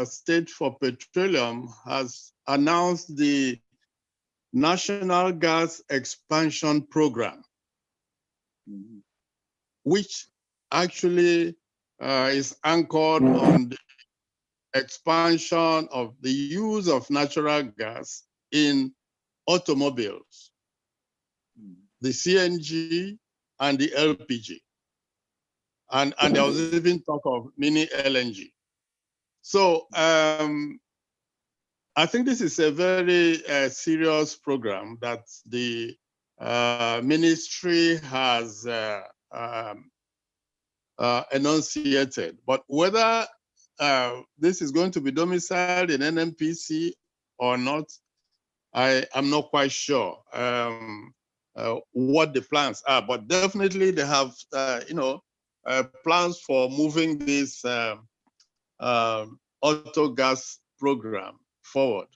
State for Petroleum has announced the National Gas Expansion Program, which actually is anchored on the expansion of the use of natural gas in automobiles, the CNG and the LPG. And there was even talk of mini LNG. So I think this is a very serious program that the ministry has enunciated. But whether this is going to be domiciled in NNPC or not, I am not quite sure what the plans are. But definitely they have, plans for moving this auto gas program forward.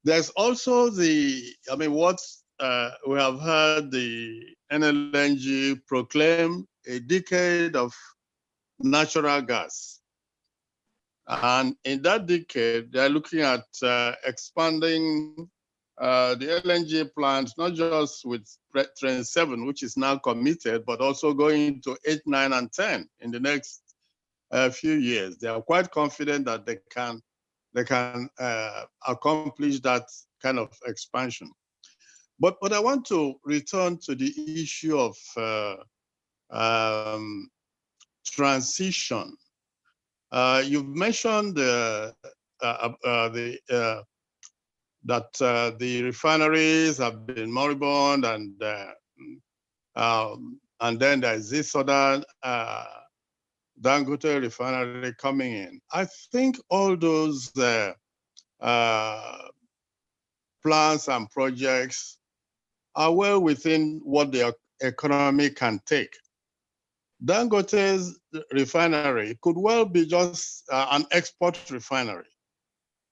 There's also what we have heard the NLNG proclaim a decade of natural gas. And in that decade, they're looking at expanding the LNG plants, not just with Train 7, which is now committed, but also going to 8, 9, and 10 in the next few years. They are quite confident that they can accomplish that kind of expansion. But I want to return to the issue of transition. You've mentioned that the refineries have been moribund, and then there's this other Dangote refinery coming in. I think all those plans and projects are well within what the economy can take. Dangote's refinery could well be just an export refinery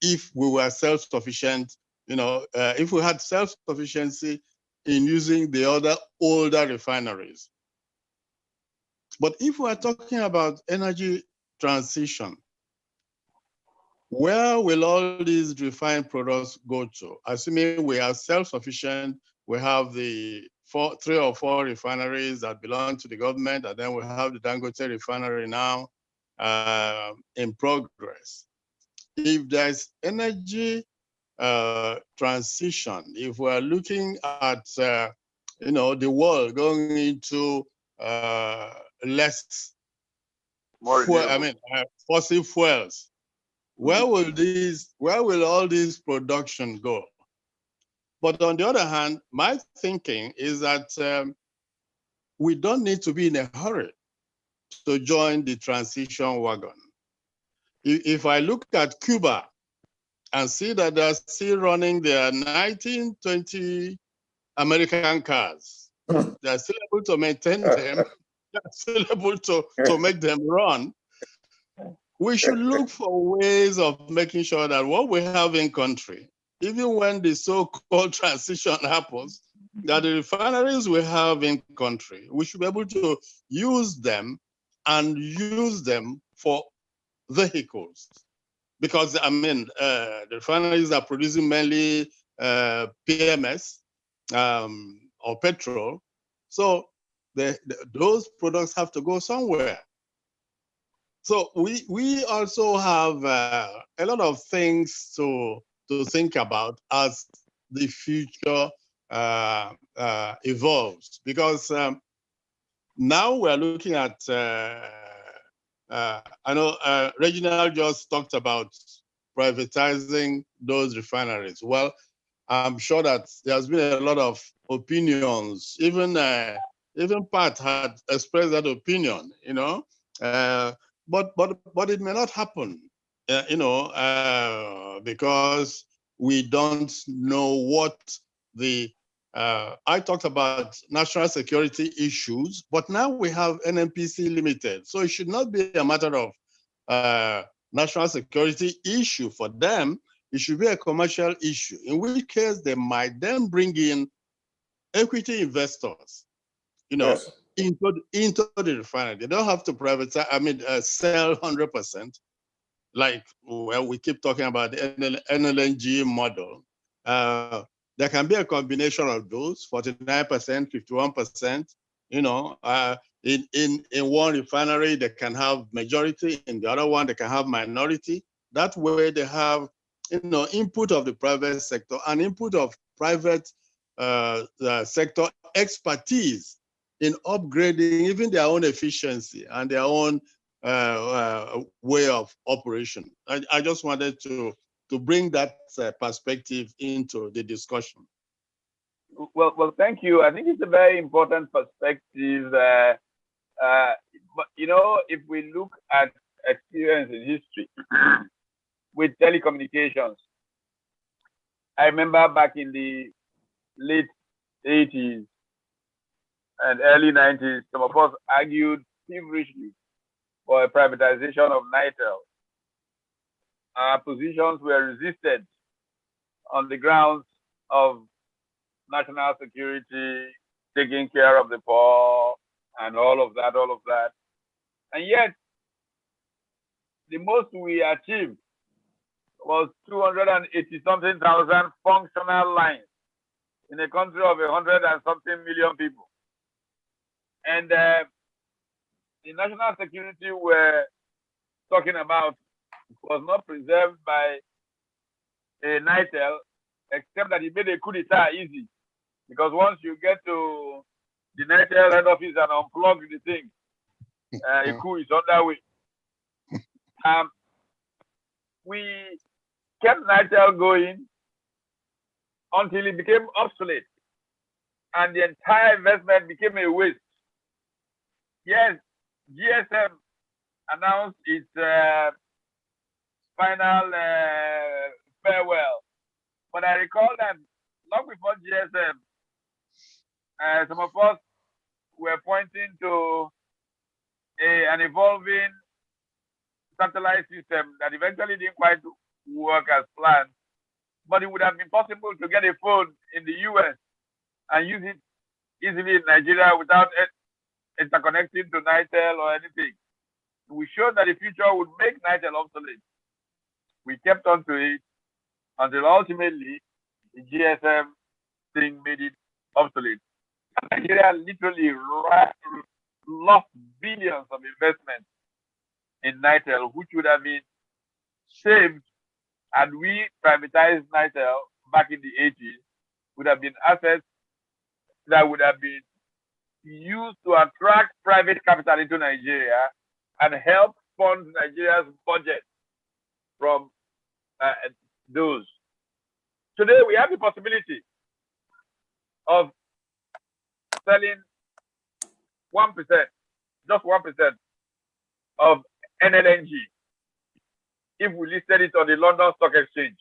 if we were self-sufficient, if we had self-sufficiency in using the other older refineries. But if we are talking about energy transition, where will all these refined products go to? Assuming we are self-sufficient, we have the 3 or 4 refineries that belong to the government, and then we have the Dangote refinery now in progress. If there's energy transition, if we're looking at the world going into less fossil fuels, where will all this production go? But on the other hand, my thinking is that we don't need to be in a hurry to join the transition wagon. If I look at Cuba and see that they're still running their 1920 American cars, they're still able to maintain them, they're still able to make them run, we should look for ways of making sure that what we have in country, even when the so-called transition happens, that the refineries we have in country, we should be able to use them and use them for vehicles. Because, I mean, the refineries are producing mainly PMS or petrol. So those products have to go somewhere. So we also have a lot of things to think about as the future evolves, because now we're looking at, I know Reginald just talked about privatizing those refineries. Well, I'm sure that there's been a lot of opinions. Even Pat had expressed that opinion, you know. But it may not happen, because we don't know what the. I talked about national security issues, but now we have NNPC Limited, so it should not be a matter of national security issue for them. It should be a commercial issue, in which case they might then bring in equity investors, Yes. into the refinery. They don't have to privatize, sell 100%, like we keep talking about the NLNG model. There can be a combination of those, 49%, 51%, in one refinery, they can have majority, in the other one, they can have minority. That way they have, input of the private sector and input of private sector expertise in upgrading even their own efficiency and their own way of operation. I just wanted to bring that perspective into the discussion. Well, thank you. I think it's a very important perspective. But if we look at experience in history with telecommunications, I remember back in the late 80s and early 90s, some of us argued feverishly for a privatization of Nitel. Our positions were resisted on the grounds of national security, taking care of the poor, and all of that. And yet, the most we achieved was 280-something thousand functional lines in a country of 100 and something million people. And the national security we're talking about was not preserved by a Nitel, except that he made a coup d'etat easy. Because once you get to the Nitel head office and unplug the thing, a coup is underway. We kept Nitel going until it became obsolete, and the entire investment became a waste. Yes, GSM announced its final farewell, but I recall that long before GSM, some of us were pointing to an evolving satellite system that eventually didn't quite work as planned, but it would have been possible to get a phone in the US and use it easily in Nigeria without interconnecting to Nitel or anything. We showed that the future would make Nitel obsolete. We kept on to it until ultimately the GSM thing made it obsolete. Nigeria literally lost billions of investment in Nitel, which would have been saved had we privatized Nitel back in the 80s, would have been assets that would have been used to attract private capital into Nigeria and help fund Nigeria's budget from those. Today, we have the possibility of selling 1%, just 1% of NLNG if we listed it on the London Stock Exchange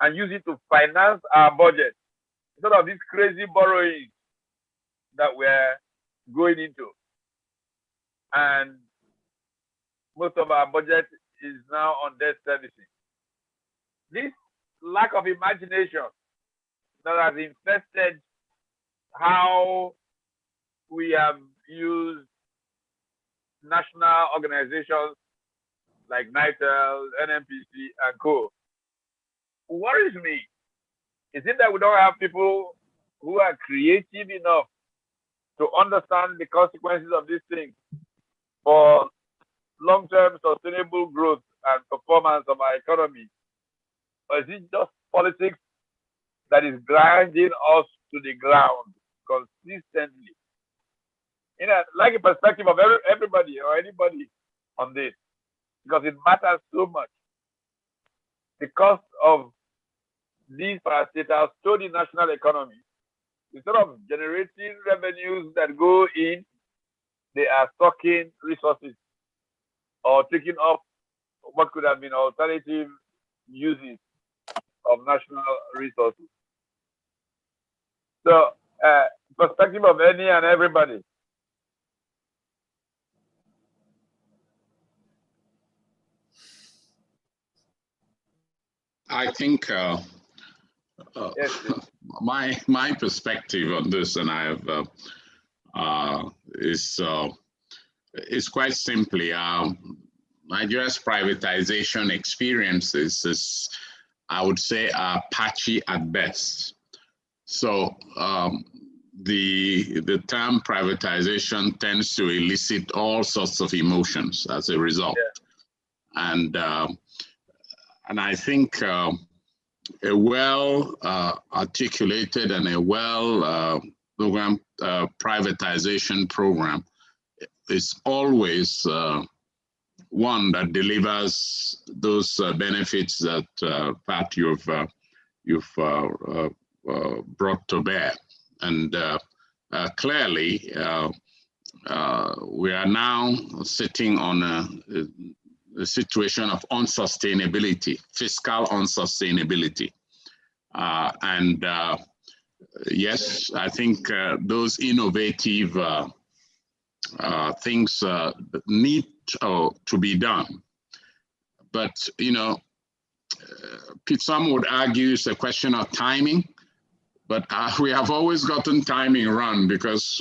and use it to finance our budget instead of these crazy borrowing that we're going into. And most of our budget is now on debt servicing. This lack of imagination that has infested how we have used national organizations like NITEL, NNPC, and co. Worries me. Is it that we don't have people who are creative enough to understand the consequences of these things for long-term sustainable growth and performance of our economy? Or is it just politics that is grinding us to the ground consistently? You know, like a perspective of everybody or anybody on this, because it matters so much. The cost of these parastatals to the national economy, instead of generating revenues that go in, they are sucking resources or taking off what could have been alternative uses of national resources. So, perspective of any and everybody. I think Yes, my perspective on this, and I have is quite simply Nigeria's privatization experiences is, I would say, patchy at best. So the term privatization tends to elicit all sorts of emotions as a result, and I think a well articulated and a well programmed privatization program is always one that delivers those benefits that Pat you've brought to bear. And clearly, we are now sitting on a situation of unsustainability, fiscal unsustainability. Yes, I think those innovative things need to be done. But, you know, some would argue it's a question of timing, but we have always gotten timing wrong because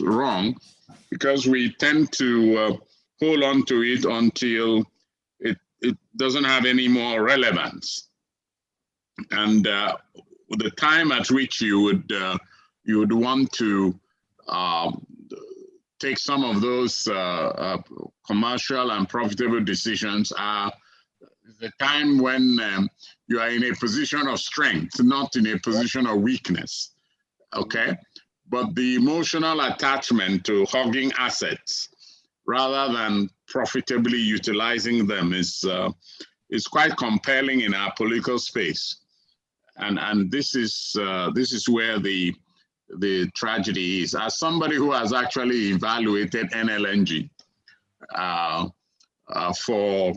we tend to hold on to it until it doesn't have any more relevance. And the time at which you would want to take some of those commercial and profitable decisions are the time when you are in a position of strength, not in a position of weakness, okay? But the emotional attachment to hogging assets rather than profitably utilizing them is quite compelling in our political space. And this is where the tragedy is. As somebody who has actually evaluated NLNG for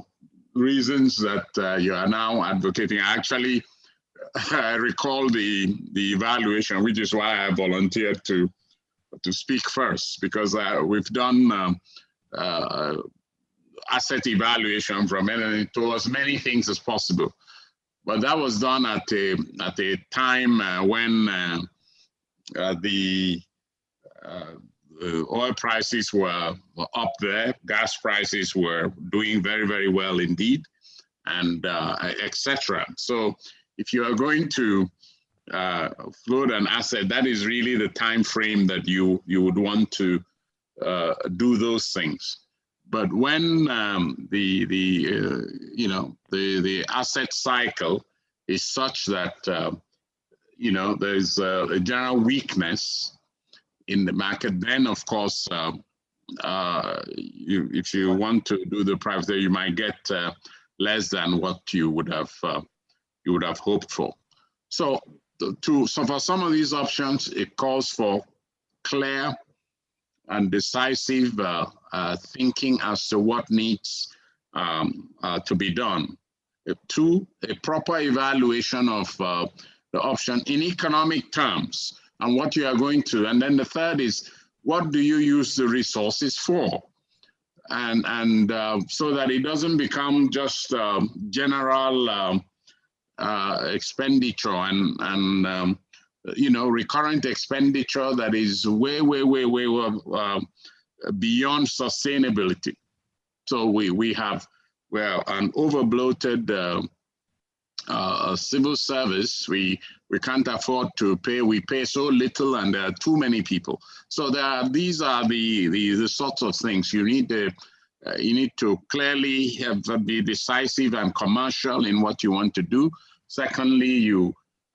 reasons that you are now advocating, I recall the evaluation, which is why I volunteered to speak first, because we've done asset evaluation from NLNG to as many things as possible. But that was done at a time when the oil prices were up there, gas prices were doing very, very well indeed, and etc. So if you are going to float an asset, that is really the time frame that you would want to do those things. But when the asset cycle is such that there's a general weakness in the market, then of course if you want to do the private, you might get less than what you would have hoped for. So for some of these options, it calls for clear and decisive thinking as to what needs to be done. Two, a proper evaluation of the option in economic terms and what you are going to. And then the third is, what do you use the resources for? And so that it doesn't become just general expenditure and recurrent expenditure that is way beyond sustainability. So we're an over-bloated civil service. We can't afford to pay. We pay so little, and there are too many people. So these are the sorts of things you need to clearly be decisive and commercial in what you want to do. Secondly,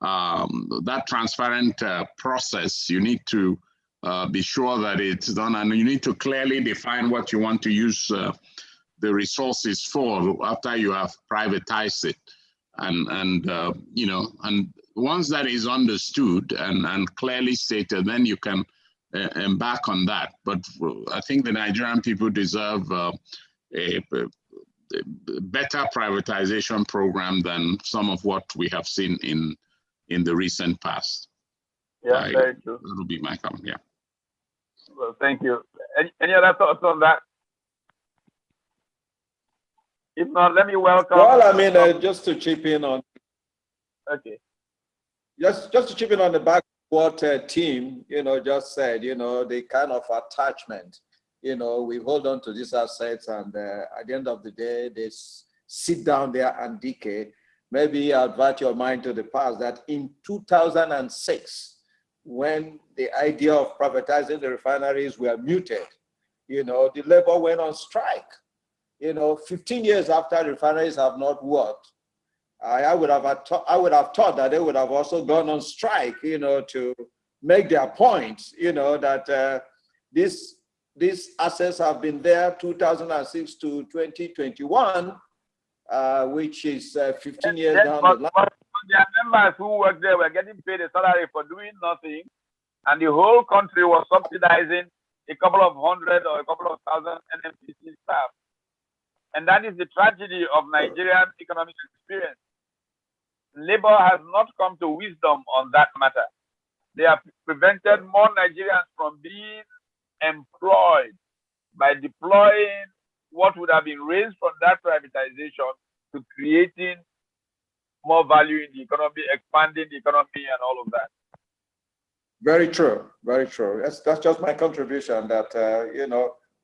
that transparent process, you need to be sure that it's done, and you need to clearly define what you want to use the resources for after you have privatized it. And once that is understood and clearly stated, then you can embark on that. But I think the Nigerian people deserve a better privatization program than some of what we have seen in the recent past. Yeah, very true. That would be my comment. Yeah. Well, thank you. Any other thoughts on that? If not, let me welcome. Well, I mean, just to chip in on. Okay. Just to chip in on the back of what Tim, just said, the kind of attachment, we hold on to these assets, and at the end of the day, they sit down there and decay. Maybe advert your mind to the past that in 2006, when the idea of privatizing the refineries were mooted, the labor went on strike. 15 years after refineries have not worked, I would have thought that they would have also gone on strike, to make their point, that these assets have been there 2006 to 2021, which is 15 years down the line. But their members who worked there were getting paid a salary for doing nothing, and the whole country was subsidizing a couple of hundred or a couple of thousand NMPC staff. And that is the tragedy of Nigerian economic experience. Labor has not come to wisdom on that matter. They have prevented more Nigerians from being employed by deploying what would have been raised from that privatization to creating more value in the economy, expanding the economy, and all of that. Very true, very true. That's just my contribution, that,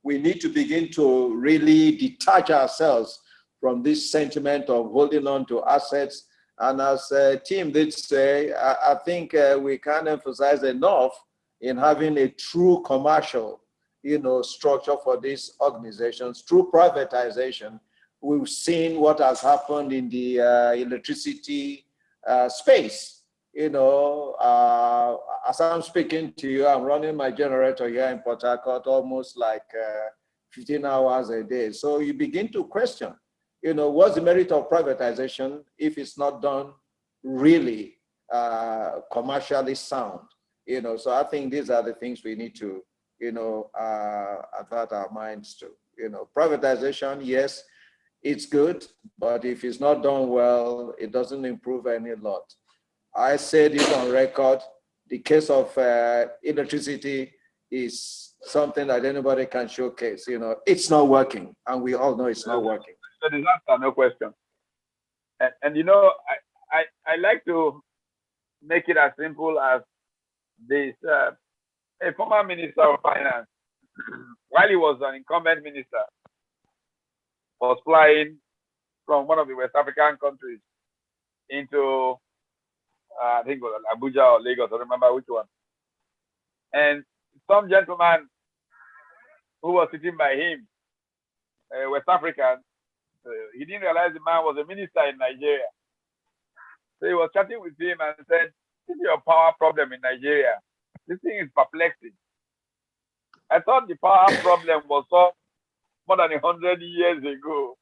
we need to begin to really detach ourselves from this sentiment of holding on to assets. And as Tim did say, I think we can't emphasize enough in having a true commercial, structure for these organizations. Through privatization, we've seen what has happened in the electricity space. As I'm speaking to you, I'm running my generator here in Port Harcourt almost like 15 hours a day. So you begin to question, what's the merit of privatization if it's not done really commercially sound? So I think these are the things we need to, avert our minds to. Privatization, yes, it's good, but if it's not done well, it doesn't improve any lot. I said it on record, the case of electricity is something that anybody can showcase. It's not working, and we all know it's not working. It's a disaster, no question. And I like to make it as simple as this. A former minister of finance, while he was an incumbent minister, was flying from one of the West African countries into I think it was Abuja or Lagos, I don't remember which one. And some gentleman who was sitting by him, West African, he didn't realize the man was a minister in Nigeria. So he was chatting with him and said, "This is your power problem in Nigeria. This thing is perplexing. I thought the power problem was solved more than 100 years ago.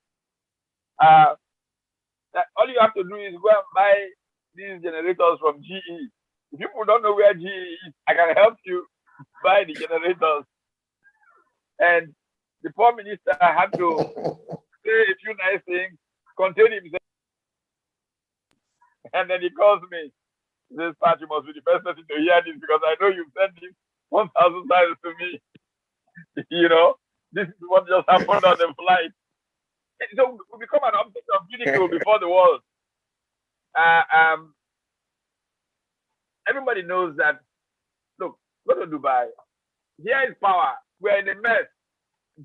All you have to do is go and buy these generators from GE. If people don't know where GE is, I can help you buy the generators. And the poor minister had to say a few nice things, contain himself. And then he calls me. He says, Pat, you must be the first person to hear this because I know you've sent this 1,000 times to me. You know, this is what just happened on the flight. So we become an object of ridicule before the world. Everybody knows that, look, go to Dubai. Here is power. We're in a mess.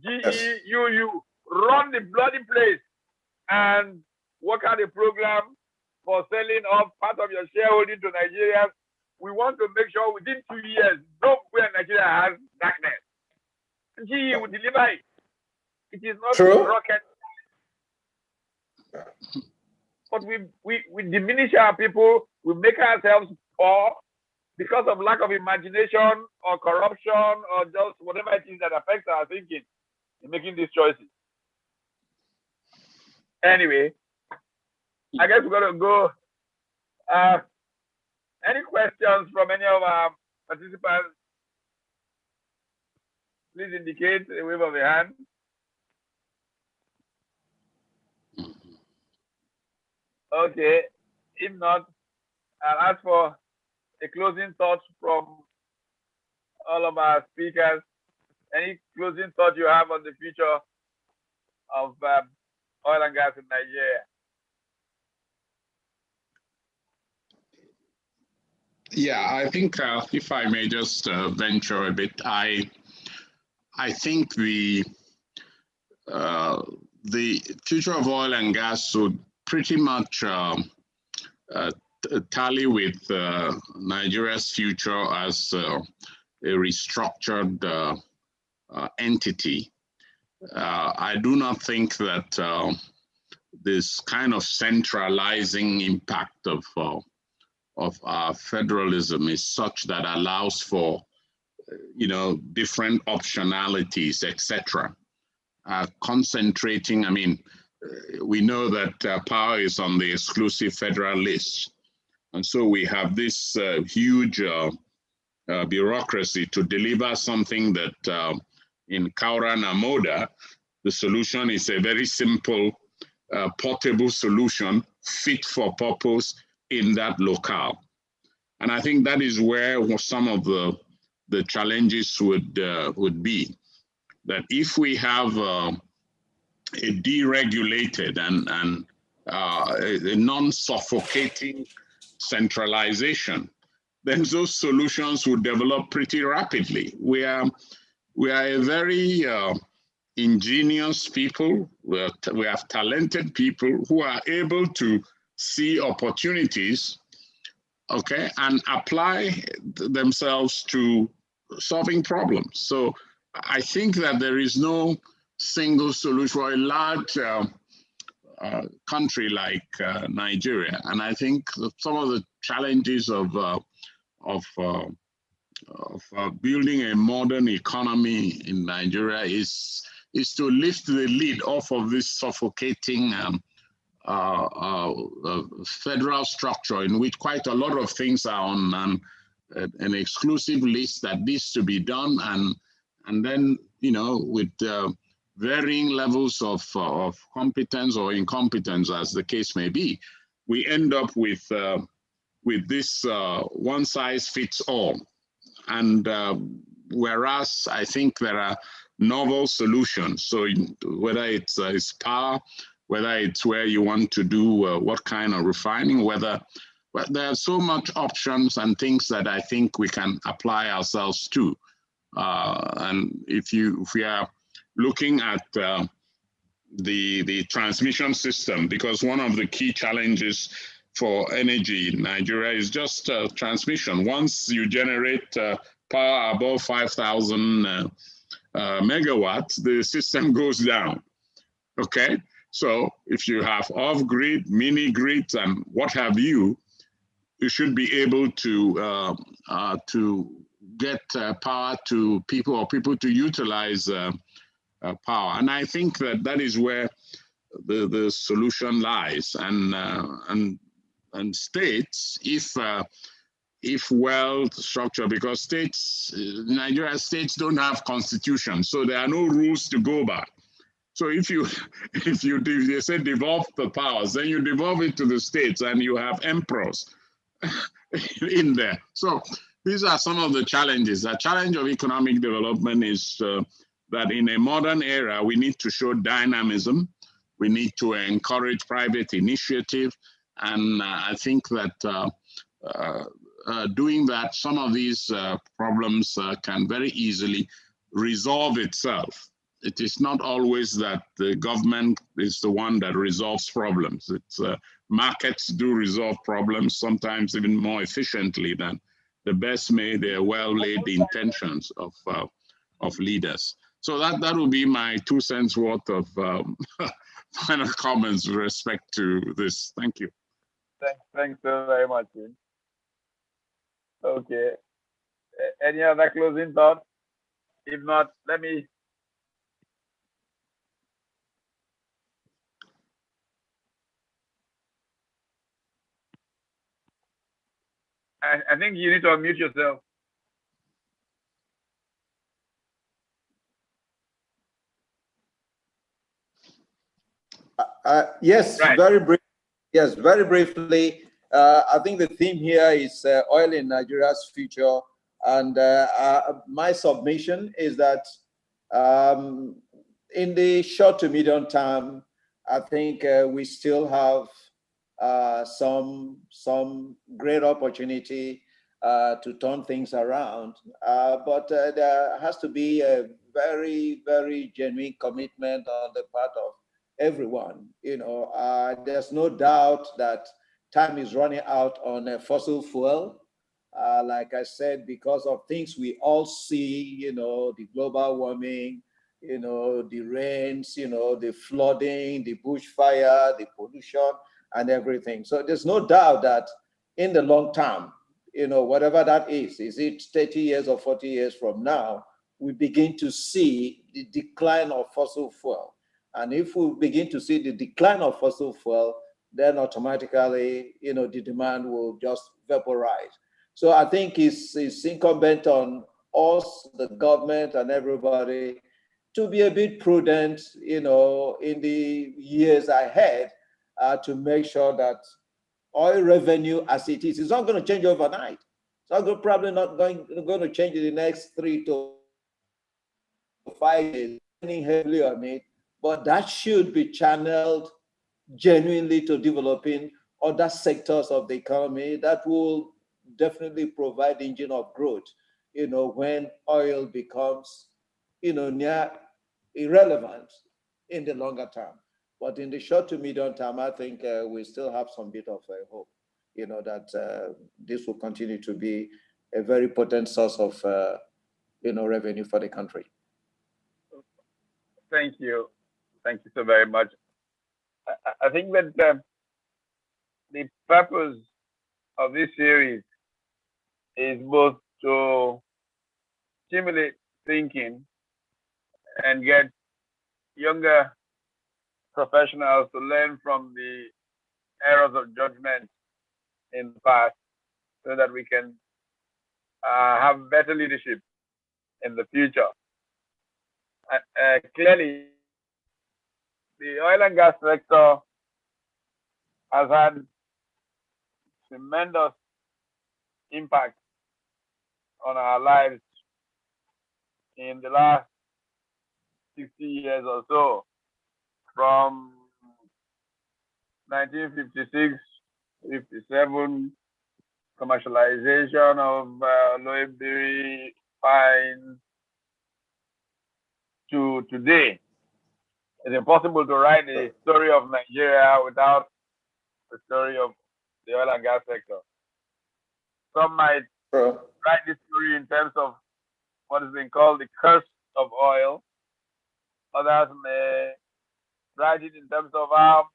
GE, you run the bloody place and work out a program for selling off part of your shareholding to Nigeria. We want to make sure within 2 years, nowhere Nigeria has darkness. GE will deliver it. It is not rocket. But we diminish our people, we make ourselves poor because of lack of imagination or corruption or just whatever it is that affects our thinking in making these choices. Anyway, I guess we're going to go. Any questions from any of our participants? Please indicate a wave of the hand. Okay, if not, I'll ask for a closing thought from all of our speakers. Any closing thought you have on the future of oil and gas in Nigeria? Yeah, I think if I may just venture a bit, I think the future of oil and gas would pretty much tally with Nigeria's future as a restructured entity. I do not think that this kind of centralizing impact of our federalism is such that allows for, different optionalities, etc. Concentrating, I mean, we know that power is on the exclusive federal list. And so we have this huge bureaucracy to deliver something that in Kaura Namoda, the solution is a very simple, portable solution fit for purpose in that locale. And I think that is where some of the challenges would be. That if we have a deregulated and a non-suffocating centralization, then those solutions would develop pretty rapidly. We are a very ingenious people. We have talented people who are able to see opportunities, okay, and apply themselves to solving problems. So I think that there is no single solution for a large country like Nigeria. And I think some of the challenges of building a modern economy in Nigeria is to lift the lid off of this suffocating federal structure in which quite a lot of things are on an exclusive list that needs to be done, and then with varying levels of competence or incompetence, as the case may be, we end up with this one size fits all. And whereas I think there are novel solutions, so whether it's power, whether it's where you want to do what kind of refining, but there are so much options and things that I think we can apply ourselves to. And if we are looking at the transmission system, because one of the key challenges for energy in Nigeria is just transmission. Once you generate power above 5,000 megawatts, the system goes down, okay? So if you have off-grid, mini-grids, and what have you, you should be able to get power to people, or people to utilize power. And I think that that is where the solution lies. And states, if well structured, because states, Nigeria states don't have constitutions, so there are no rules to go by. So if they say devolve the powers, then you devolve it to the states, and you have emperors in there. So these are some of the challenges. The challenge of economic development is that in a modern era, we need to show dynamism. We need to encourage private initiative. And I think that doing that, some of these problems can very easily resolve itself. It is not always that the government is the one that resolves problems. It's markets do resolve problems, sometimes even more efficiently than the best made, well-laid intentions of leaders. So that will be my 2 cents worth of final comments with respect to this. Thank you. Thanks so very much. Okay. Any other closing thoughts? If not, let me. I think you need to unmute yourself. Yes, Right. very brief. Yes, very briefly. I think the theme here is oil in Nigeria's future, and my submission is that in the short to medium term, I think we still have some great opportunity to turn things around, but there has to be a very, very genuine commitment on the part of everyone. There's no doubt that time is running out on fossil fuel. Like I said, because of things we all see, the global warming, the rains, the flooding, the bushfire, the pollution, and everything. So there's no doubt that in the long term, whatever that is it 30 years or 40 years from now, we begin to see the decline of fossil fuel. And if we begin to see the decline of fossil fuel, then automatically, the demand will just vaporize. So I think it's incumbent on us, the government, and everybody to be a bit prudent, in the years ahead, to make sure that oil revenue as it is not going to change overnight. It's probably not going to change in the next 3 to 5 years, depending heavily on it, but that should be channeled genuinely to developing other sectors of the economy that will definitely provide the engine of growth, when oil becomes, near irrelevant in the longer term. But in the short to medium term, I think we still have some bit of hope, that this will continue to be a very potent source of, revenue for the country. Thank you. Thank you so very much. I think that the purpose of this series is both to stimulate thinking and get younger professionals to learn from the errors of judgment in the past, so that we can have better leadership in the future. Clearly, the oil and gas sector has had tremendous impact on our lives in the last 60 years or so, from 1956, 57, commercialization of Loebiri fines, to today. It's impossible to write the story of Nigeria without the story of the oil and gas sector. Some might write this story in terms of what is being called the curse of oil. Others may write it in terms of how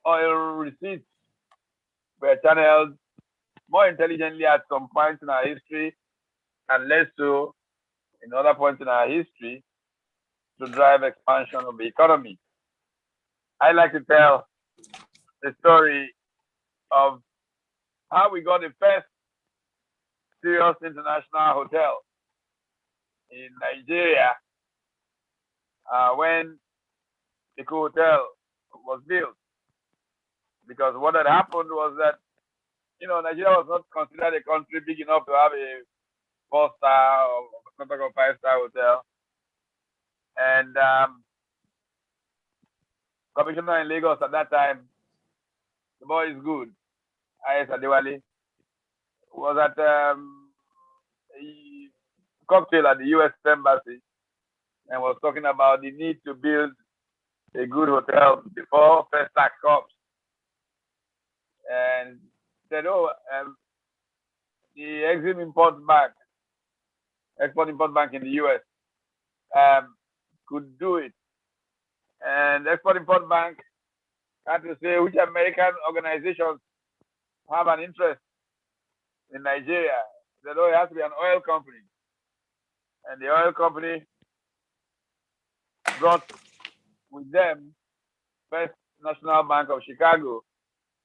oil receipts were channeled more intelligently at some points in our history and less so in other points in our history to drive expansion of the economy. I like to tell the story of how we got the first serious international hotel in Nigeria when the hotel was built. Because what had happened was that, you know, Nigeria was not considered a country big enough to have a 4-star or 5-star hotel. And commissioner in Lagos at that time, the boy is good, I.S. Adewale, was at a cocktail at the U.S. Embassy and was talking about the need to build a good hotel before first tax comes. And said, oh, the Export Import Bank in the U.S. Could do it. And Export Import Bank had to say which American organizations have an interest in Nigeria. They said, oh, it has to be an oil company. And the oil company brought with them First National Bank of Chicago,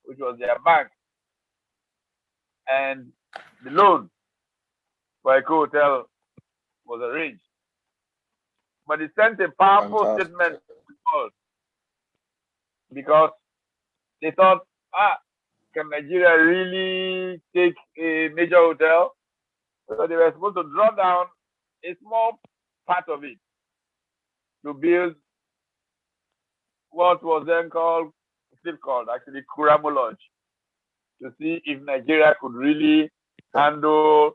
which was their bank. And the loan for a hotel was arranged. But it sent a powerful statement to the world because they thought, can Nigeria really take a major hotel? So they were supposed to draw down a small part of it to build what was then called, still called actually Kuramo Lodge, to see if Nigeria could really handle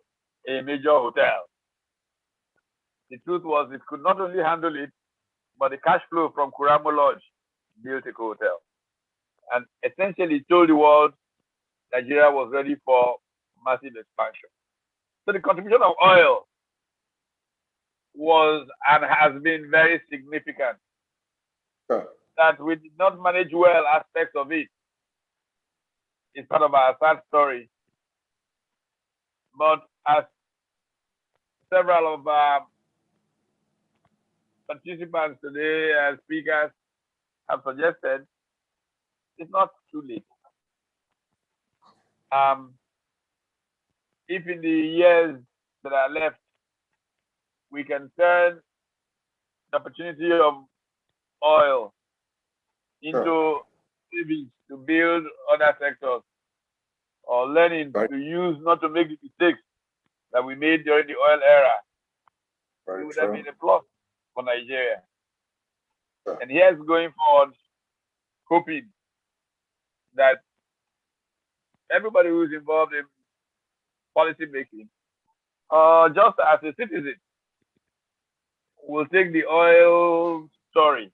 a major hotel. The truth was it could not only handle it, but the cash flow from Kuramo Lodge built a hotel. And essentially told the world Nigeria was ready for massive expansion. So the contribution of oil was and has been very significant. Sure. That we did not manage well aspects of it. It's part of our sad story. But as several of our participants today as speakers have suggested, it's not too late. If in the years that are left, we can turn the opportunity of oil into savings to build other sectors, or learning to use not to make the mistakes that we made during the oil era, it would have been a plus for Nigeria. And here's going forward, hoping that everybody who is involved in policy making, just as a citizen, will take the oil story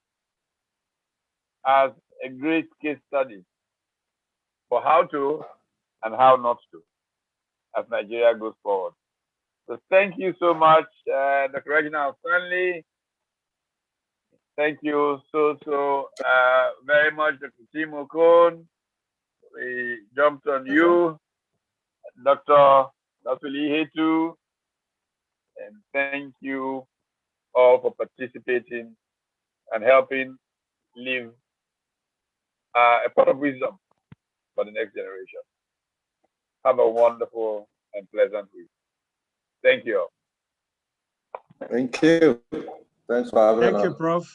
as a great case study for how to and how not to as Nigeria goes forward. So thank you so much, Dr. Reginald Stanley. Thank you so very much, Dr. Tim Okon. We jumped on you, Dr. Lee Hetu, and thank you all for participating and helping leave a part of wisdom for the next generation. Have a wonderful and pleasant week. Thank you all. Thank you. Thanks for having us. Thank you, Prof.